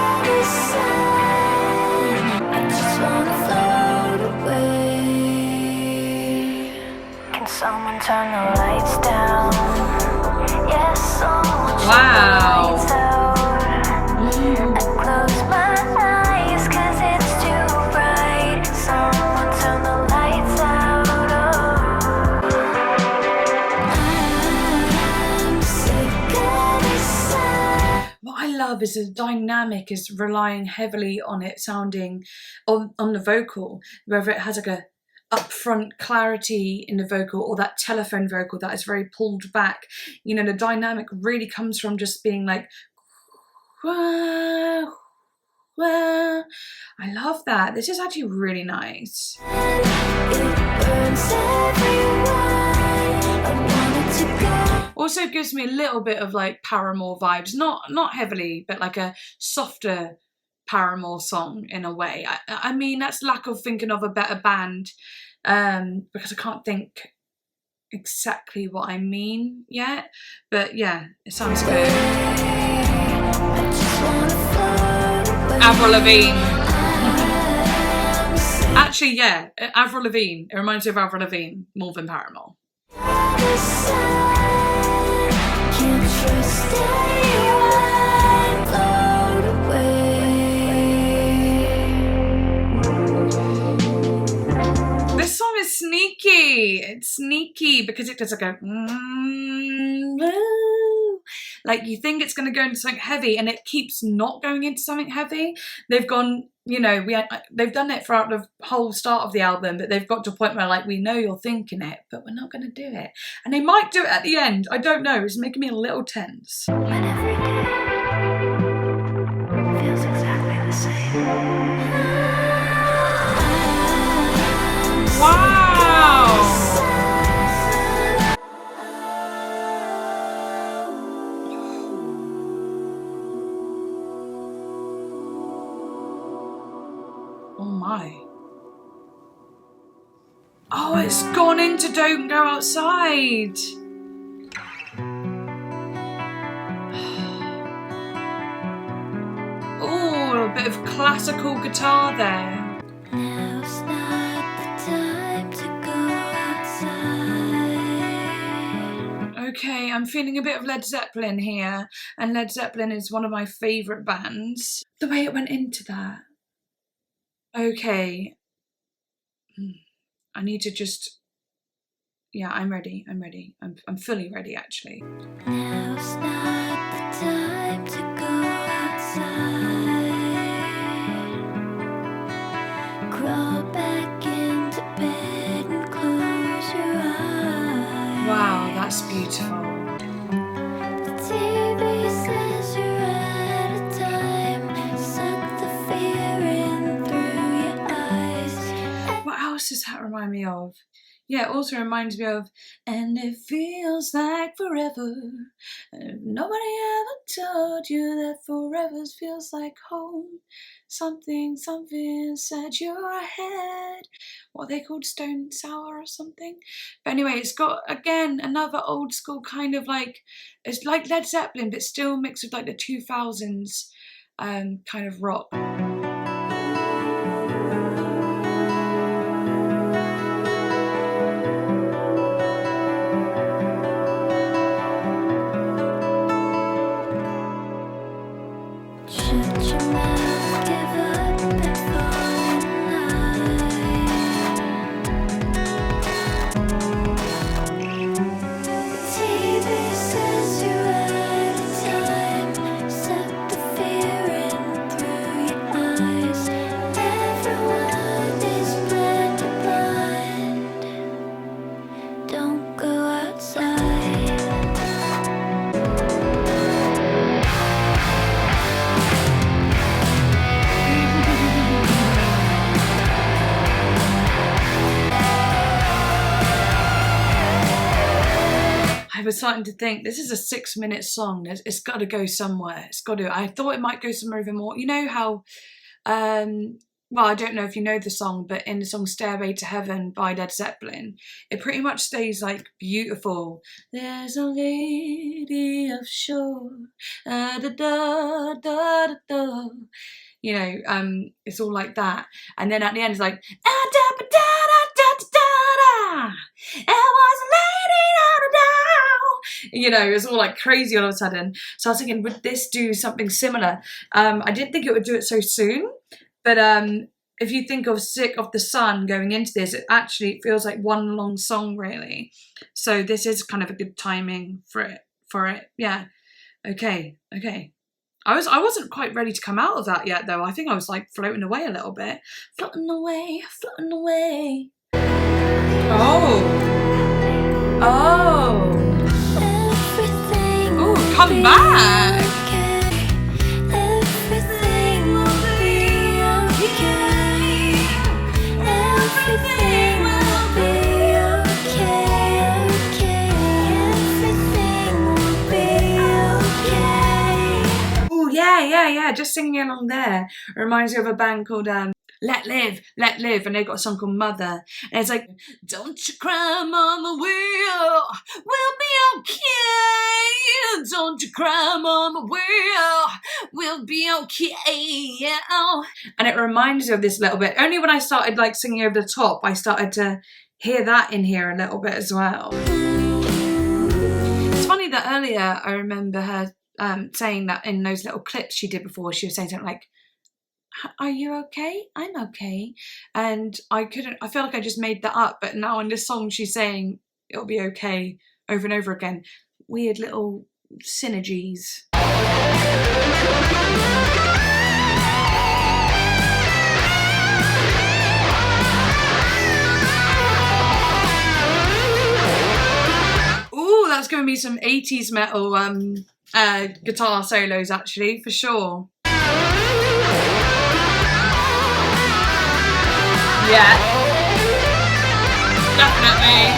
I just wanna float away. Can someone turn the lights down? Yes, someone turn the lights out. I close my eyes 'cause it's too bright. Someone turn the lights out. I'm sick of the sun. What I love is the dynamic is relying heavily on it sounding on the vocal, whether it has like a upfront clarity in the vocal or that telephone vocal that is very pulled back. You know, the dynamic really comes from just being like, wah, wah. I love that. This is actually really nice. It burns everyone. I want it to go. Also gives me a little bit of like Paramore vibes, not heavily, but like a softer Paramore song in a way. I mean, that's lack of thinking of a better band, because I can't think exactly what I mean yet, but yeah, it sounds good. I just wanna float away. Avril Lavigne. Actually, yeah, Avril Lavigne. It reminds me of Avril Lavigne more than Paramore. The sun. Can't trust anyone. Float away. This song is sneaky. It's sneaky because it does like a like you think it's going to go into something heavy and it keeps not going into something heavy. They've gone, you know, they've done it throughout the whole start of the album, but they've got to a point where like, we know you're thinking it, but we're not going to do it. And they might do it at the end. I don't know. It's making me a little tense. When every day feels exactly the same. Wow. Oh my. Oh, it's gone into Don't Go Outside. Oh, a bit of classical guitar there. Now's not the time to go outside. Okay, I'm feeling a bit of Led Zeppelin here, and Led Zeppelin is one of my favourite bands. The way it went into that. Okay. I need to just... Yeah, I'm ready. I'm fully ready, actually. Now's not the time to go outside. Crawl back into bed and close your eyes. Wow, that's beautiful. The TV says you're out of time. Suck the fear in through your eyes. What else does that remind me of? Yeah, it also reminds me of, and it feels like forever. And nobody ever told you that forever feels like home. Something set your head. What are they called? Stone Sour or something? But anyway, it's got, again, another old school kind of like, it's like Led Zeppelin, but still mixed with like the 2000s kind of rock. Shut your mouth, give up and fall in line. The TV says you're out of time. Suck the fear in through your eyes. Everyone is blind. Don't go outside. I was starting to think, this is a 6-minute song. It's got to go somewhere. It's got to. I thought it might go somewhere even more. You know how, well, I don't know if you know the song, but in the song Stairway to Heaven by Led Zeppelin, it pretty much stays like beautiful. There's a lady offshore, da da da da da da. You know, it's all like that. And then at the end it's like, ah, da da da da da da da. It was a lady, da da da. You know, it's all like crazy all of a sudden. So I was thinking, would this do something similar? I didn't think it would do it so soon, but if you think of Sick of the Sun going into this, it actually feels like one long song really. So this is kind of a good timing for it. Yeah. Okay. I wasn't quite ready to come out of that yet though. I think I was like floating away a little bit. Floating away. Oh. Everything Ooh, come back. Everything will be okay. Everything will be okay. Everything will be okay. Oh yeah. Just singing along there. It reminds me of a band called Let Live, and they got a song called Mother, and it's like, don't you cry, mama, we'll be okay. Don't you cry, mama, we'll be okay. And it reminds me of this a little bit. Only when I started like singing over the top, I started to hear that in here a little bit as well. It's funny that earlier I remember her saying that in those little clips she did before, she was saying something like, are you okay? I'm okay. And I feel like I just made that up, but now in this song she's saying it'll be okay over and over again. Weird little synergies. Ooh, that's giving me some 80s metal guitar solos actually, for sure. Yeah, definitely.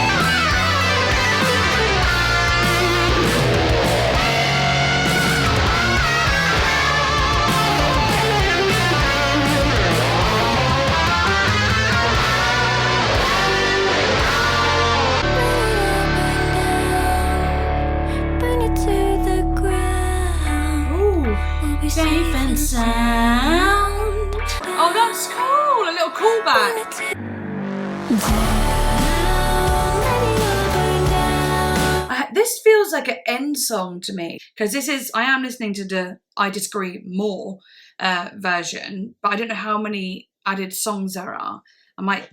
that. This feels like an end song to me, because I am listening to the I Disagree More version, but I don't know how many added songs there are. I might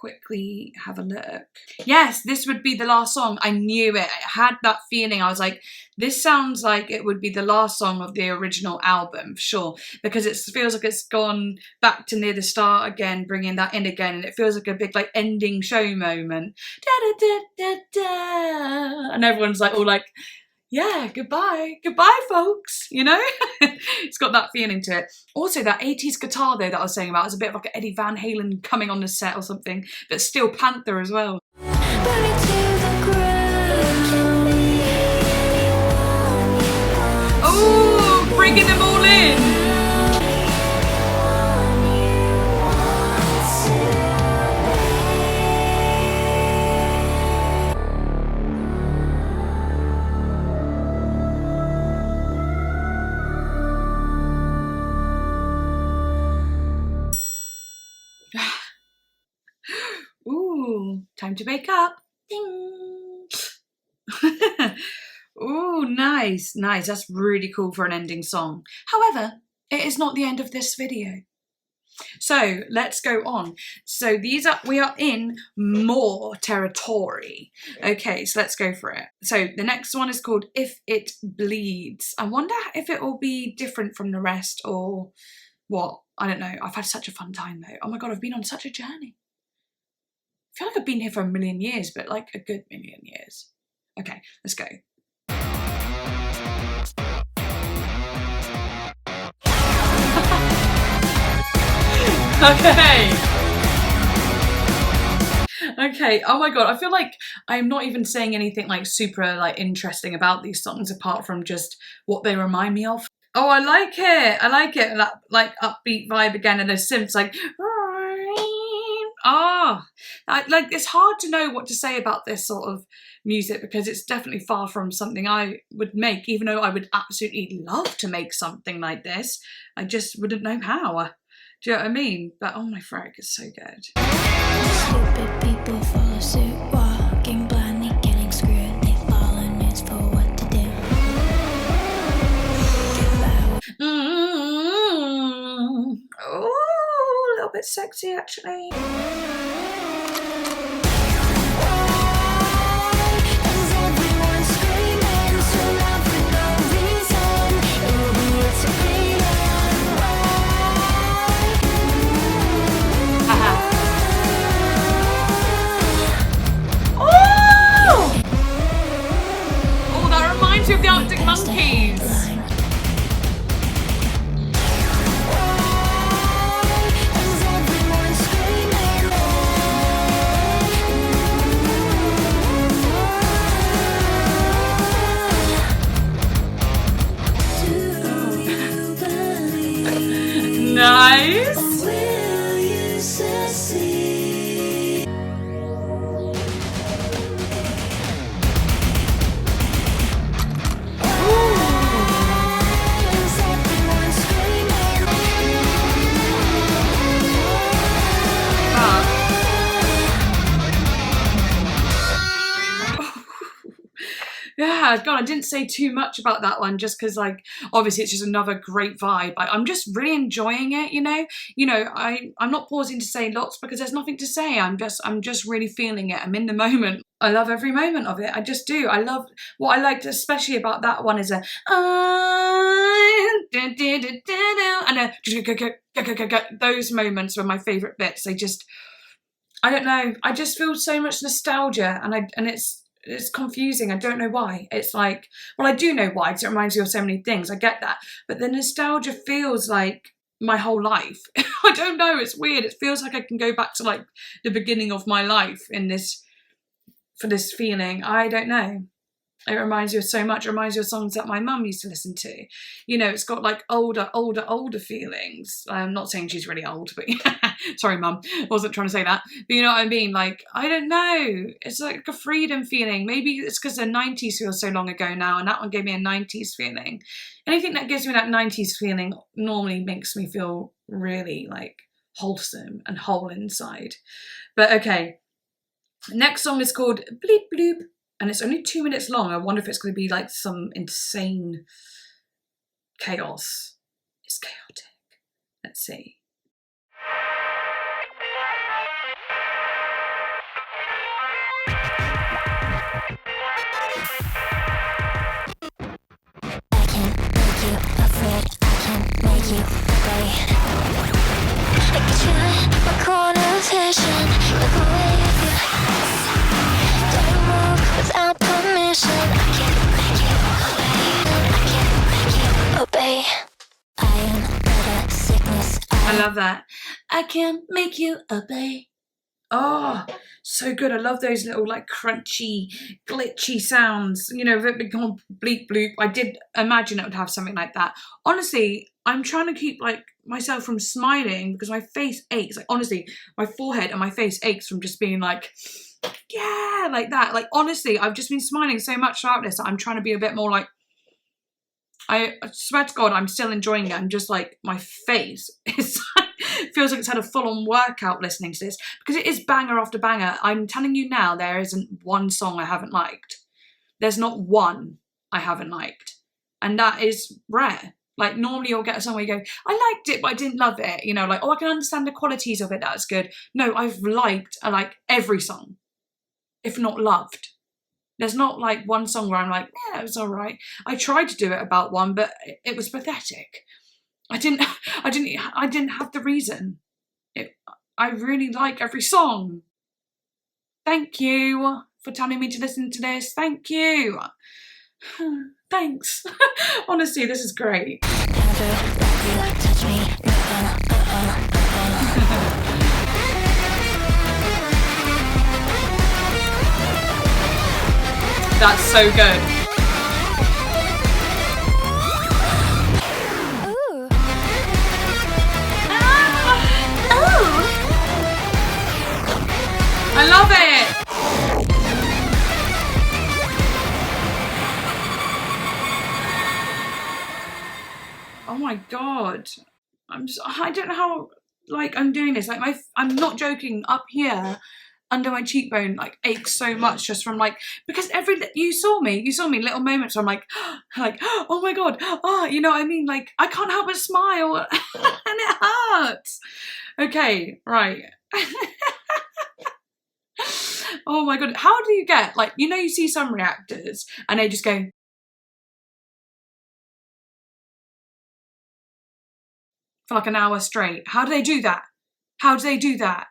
quickly have a look. Yes, this would be the last song. I knew it. I had that feeling. I was like, this sounds like it would be the last song of the original album, for sure, because it feels like it's gone back to near the start again, bringing that in again, and it feels like a big like ending show moment. Da, da, da, da, da. And everyone's like all like, yeah, goodbye, folks, you know? It's got that feeling to it. Also, that 80s guitar, though, that I was saying about, is a bit of like an Eddie Van Halen coming on the set or something, but still Panther as well. Oh, bringing them all in. Ooh, time to wake up. Ding. Ooh, nice, nice. That's really cool for an ending song. However, it is not the end of this video. So let's go on. So we are in more territory. Okay, so let's go for it. So the next one is called If It Bleeds. I wonder if it will be different from the rest or what. I don't know. I've had such a fun time though. Oh my God, I've been on such a journey. I feel like I've been here for a million years, but like a good million years. Okay, let's go. Okay. Okay, oh my God, I feel like I'm not even saying anything like super like interesting about these songs apart from just what they remind me of. Oh, I like it. I like it. That like upbeat vibe again, and those synths like, like it's hard to know what to say about this sort of music because it's definitely far from something I would make, even though I would absolutely love to make something like this. I just wouldn't know how. Do you know what I mean? But oh my frick, it's so good. Stupid people follow suit, walking blindly, getting screwed. They follow news for what to do. Oh, a little bit sexy actually. Of the Arctic Monkeys. Nice. Yeah, God, I didn't say too much about that one just because, like, obviously it's just another great vibe. I'm just really enjoying it, you know. I'm not pausing to say lots because there's nothing to say. I'm just really feeling it. I'm in the moment. I love every moment of it. I just do. I love what I liked especially about that one is and those moments were my favorite bits. I don't know. I just feel so much nostalgia, and it's confusing. I don't know why. It's like, well, I do know why, because it reminds me of so many things. I get that. But the nostalgia feels like my whole life. I don't know. It's weird. It feels like I can go back to like the beginning of my life for this feeling. I don't know. It reminds you of so much. It reminds you of songs that my mum used to listen to. You know, it's got like older feelings. I'm not saying she's really old, but sorry, mum. I wasn't trying to say that. But you know what I mean? Like, I don't know. It's like a freedom feeling. Maybe it's because the 90s feels so long ago now, and that one gave me a 90s feeling. Anything that gives me that 90s feeling normally makes me feel really like wholesome and whole inside. But okay, next song is called Bleep Bloop, and it's only 2 minutes long. I wonder if it's going to be like some insane chaos. It's chaotic. Let's see. I love that. I can't make you obey. Oh, so good. I love those little like crunchy, glitchy sounds. You know, bleep bloop. I did imagine it would have something like that. Honestly, I'm trying to keep like myself from smiling because my face aches. Like honestly, my forehead and my face aches from just being like, yeah, like that. Like honestly, I've just been smiling so much throughout this that I'm trying to be a bit more like, I swear to God, I'm still enjoying it. I'm just like, my face is feels like it's had a full-on workout listening to this because it is banger after banger. I'm telling you now, there isn't one song I haven't liked. There's not one I haven't liked. And that is rare. Like normally you'll get a song where you go, I liked it, but I didn't love it. You know, like, oh, I can understand the qualities of it. That's good. No, I've liked like every song, if not loved. There's not like one song where I'm like, yeah, it was all right. I tried to do it about one, but it was pathetic. I didn't have the reason. I really like every song. Thank you for telling me to listen to this. Thank you. Thanks. Honestly, this is great. That's so good. Ooh. I love it. Oh my God. I don't know how like I'm doing this. Like I'm not joking, up here under my cheekbone like aches so much just from like, because you saw me little moments where I'm like oh my God, oh, you know what I mean, like I can't help but smile and it hurts. Okay, right. Oh my God, how do you get like, you know, you see some reactors and they just go for like an hour straight. How do they do that? How do they do that?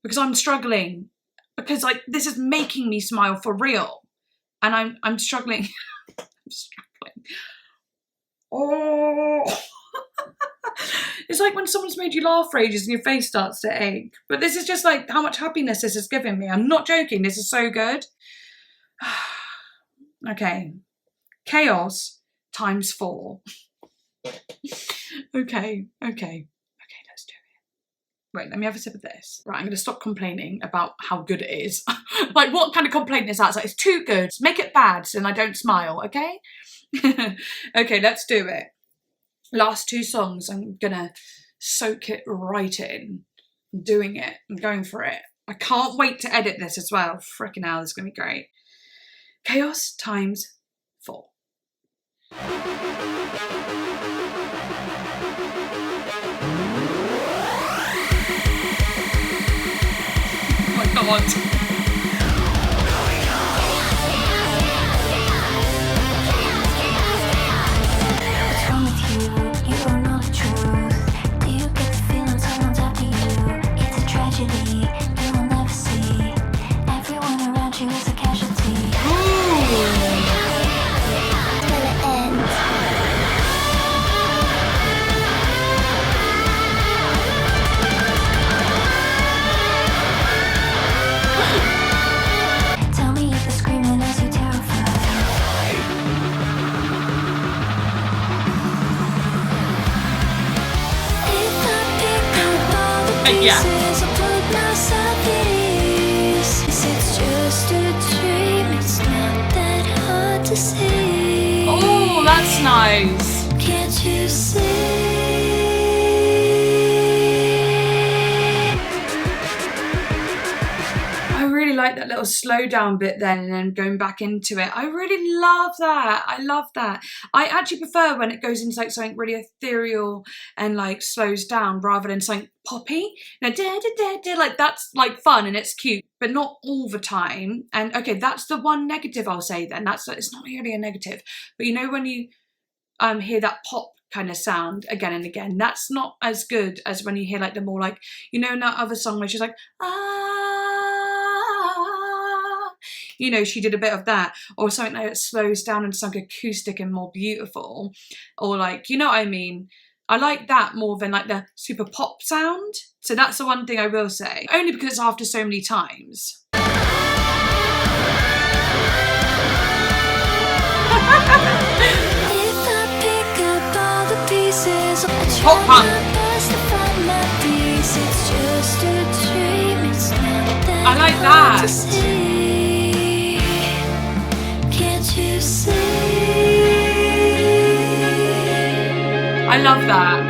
Because I'm struggling, because like this is making me smile for real, and I'm struggling. I'm struggling. Oh, it's like when someone's made you laugh for ages and your face starts to ache. But this is just like how much happiness this is giving me. I'm not joking. This is so good. Okay, Khaos times 4. Okay. Let's do it. Wait, let me have a sip of this. Right, I'm going to stop complaining about how good it is. Like, what kind of complaint is that? It's like, it's too good. Make it bad so then I don't smile, okay? Okay, let's do it. Last 2 songs, I'm going to soak it right in. I'm doing it. I'm going for it. I can't wait to edit this as well. Frickin' hell, this is going to be great. Khaos times 4. Oh my God. Yeah. Oh, that's nice. Can't you see? that little slow down bit then and then going back into it. I really love that. I love that. I actually prefer when it goes into like something really ethereal and like slows down rather than something poppy. You know, da, da, da, da, like that's like fun and it's cute, but not all the time. And okay, that's the one negative I'll say then. It's not really a negative, but you know when you hear that pop kind of sound again and again, that's not as good as when you hear like the more like, you know, in that other song where she's like, ah, you know, she did a bit of that, or something that slows down and something acoustic and more beautiful, or like, you know what I mean? I like that more than like the super pop sound. So that's the one thing I will say, only because it's after so many times. Pop punk. I like that. Can't you see? I love that.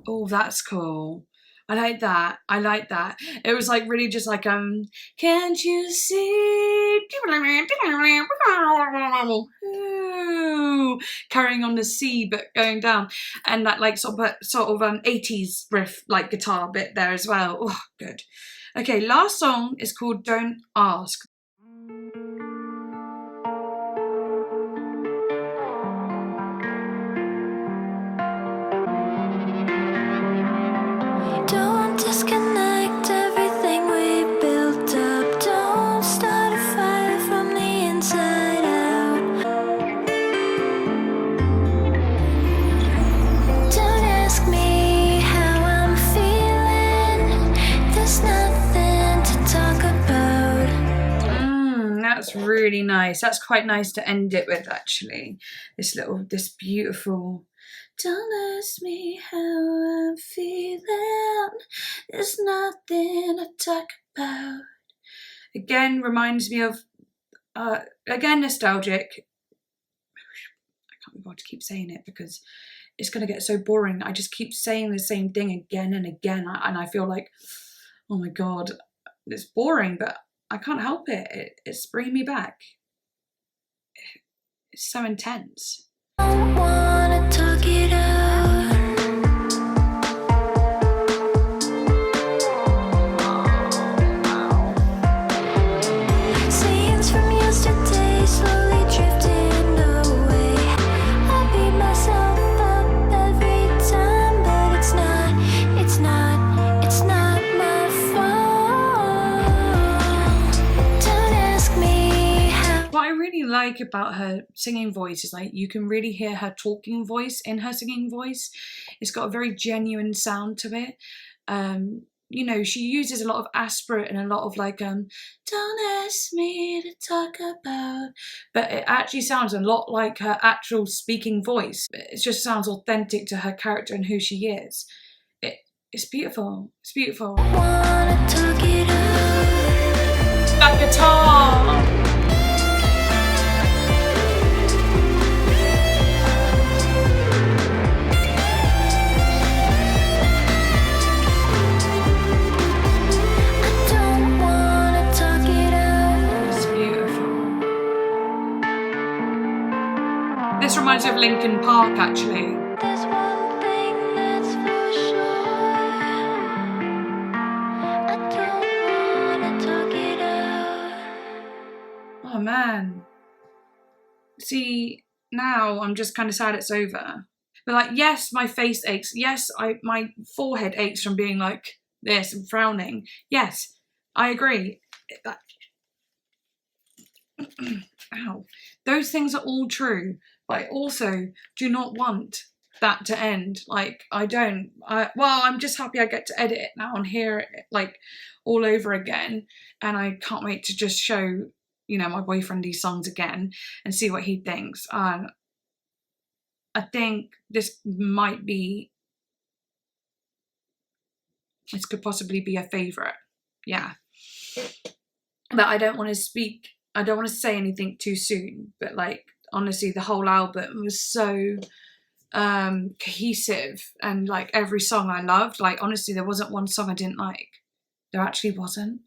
Oh, that's cool. I like that. I like that. It was like really just like can't you see? Ooh, carrying on the C but going down, and that like sort of 80s riff like guitar bit there as well. Oh, good. Okay, last song is called Don't Ask. Don't disconnect everything we built up. Don't start a fire from the inside out. Don't ask me how I'm feeling. There's nothing to talk about. That's really nice. That's quite nice to end it with, actually. This beautiful. Don't ask me how I'm feeling. There's nothing to talk about. Again, reminds me of, again, nostalgic. I can't be bothered to keep saying it because it's going to get so boring. I just keep saying the same thing again and again. And I feel like, oh my God, it's boring, but I can't help it. It's bringing me back. It's so intense. Don't wanna talk it out. Scenes from yesterday slowly drifting away. I beat myself up every time, but it's not my fault. Don't ask me how. What I really like about her singing voice is like you can really hear her talking voice in her singing voice. It's got a very genuine sound to it. You know, she uses a lot of aspirate and a lot of like don't ask me to talk about, but it actually sounds a lot like her actual speaking voice. It just sounds authentic to her character and who she is. It's beautiful. It's beautiful. Wanna talk it out. That guitar. I don't wanna talk it out. It's beautiful. This reminds me of Linkin Park, actually. There's one thing that's for sure. I don't wanna talk it out. Oh man. See, now I'm just kind of sad it's over. But like, yes, my face aches. Yes, my forehead aches from being like this and frowning. Yes, I agree. Ow. Those things are all true. But I also do not want that to end. Like, well, I'm just happy I get to edit it now and hear it like all over again. And I can't wait to just show, you know, my boyfriend these songs again and see what he thinks. I think this could possibly be a favourite. Yeah. But I don't want to say anything too soon. But like, honestly, the whole album was so cohesive, and like every song I loved. Like honestly, there wasn't one song I didn't like. There actually wasn't.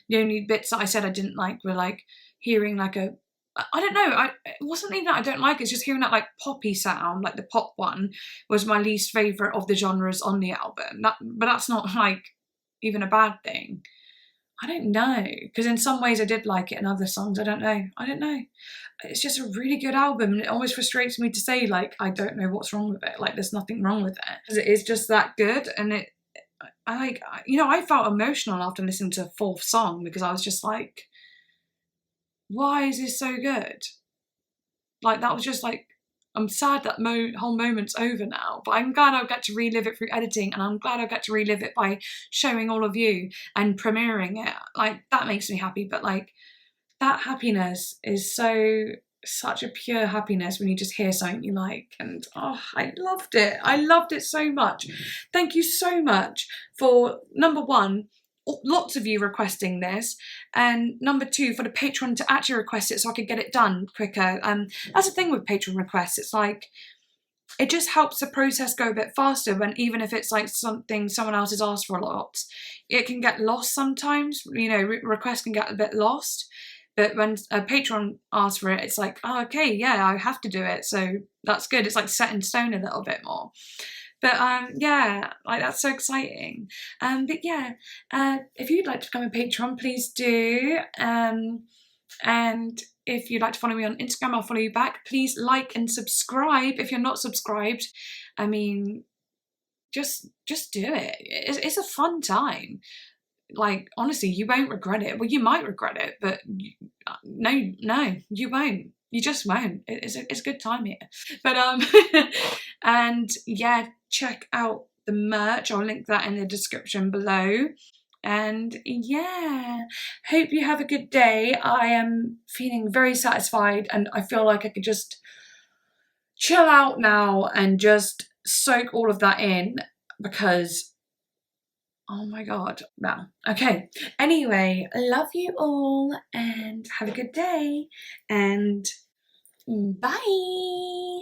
The only bits that I said I didn't like were like hearing like a, I don't know, it wasn't even that I don't like it, it's just hearing that like poppy sound, like the pop one was my least favourite of the genres on the album. But that's not like even a bad thing. I don't know, because in some ways I did like it, and other songs I don't know. It's just a really good album, and it always frustrates me to say like I don't know what's wrong with it, like there's nothing wrong with it, because it is just that good. And I felt emotional after listening to the 4th song, because I was just like, why is this so good? Like that was just like, I'm sad that whole moment's over now, but I'm glad I'll get to relive it through editing, and I'm glad I'll get to relive it by showing all of you and premiering it. Like that makes me happy. But like that happiness is such a pure happiness when you just hear something you like. And oh, I loved it. I loved it so much. Thank you so much for, number 1, lots of you requesting this, and number 2, for the patron to actually request it so I could get it done quicker. That's the thing with patron requests, it's like it just helps the process go a bit faster. When even if it's like something someone else has asked for a lot, it can get lost sometimes, you know, requests can get a bit lost. But when a patron asks for it, it's like, oh, okay, yeah, I have to do it, so that's good. It's like set in stone a little bit more. But yeah, like that's so exciting. But yeah, if you'd like to become a patron, please do. And if you'd like to follow me on Instagram, I'll follow you back. Please like and subscribe if you're not subscribed. I mean, just do it. It's a fun time. Like honestly, you won't regret it. Well, you might regret it, but no, you won't. You just won't. It's a good time here. But and yeah, check out the merch. I'll link that in the description below. And yeah, hope you have a good day. I am feeling very satisfied, and I feel like I could just chill out now and just soak all of that in, because oh my god, wow. Okay, anyway, I love you all and have a good day, and bye.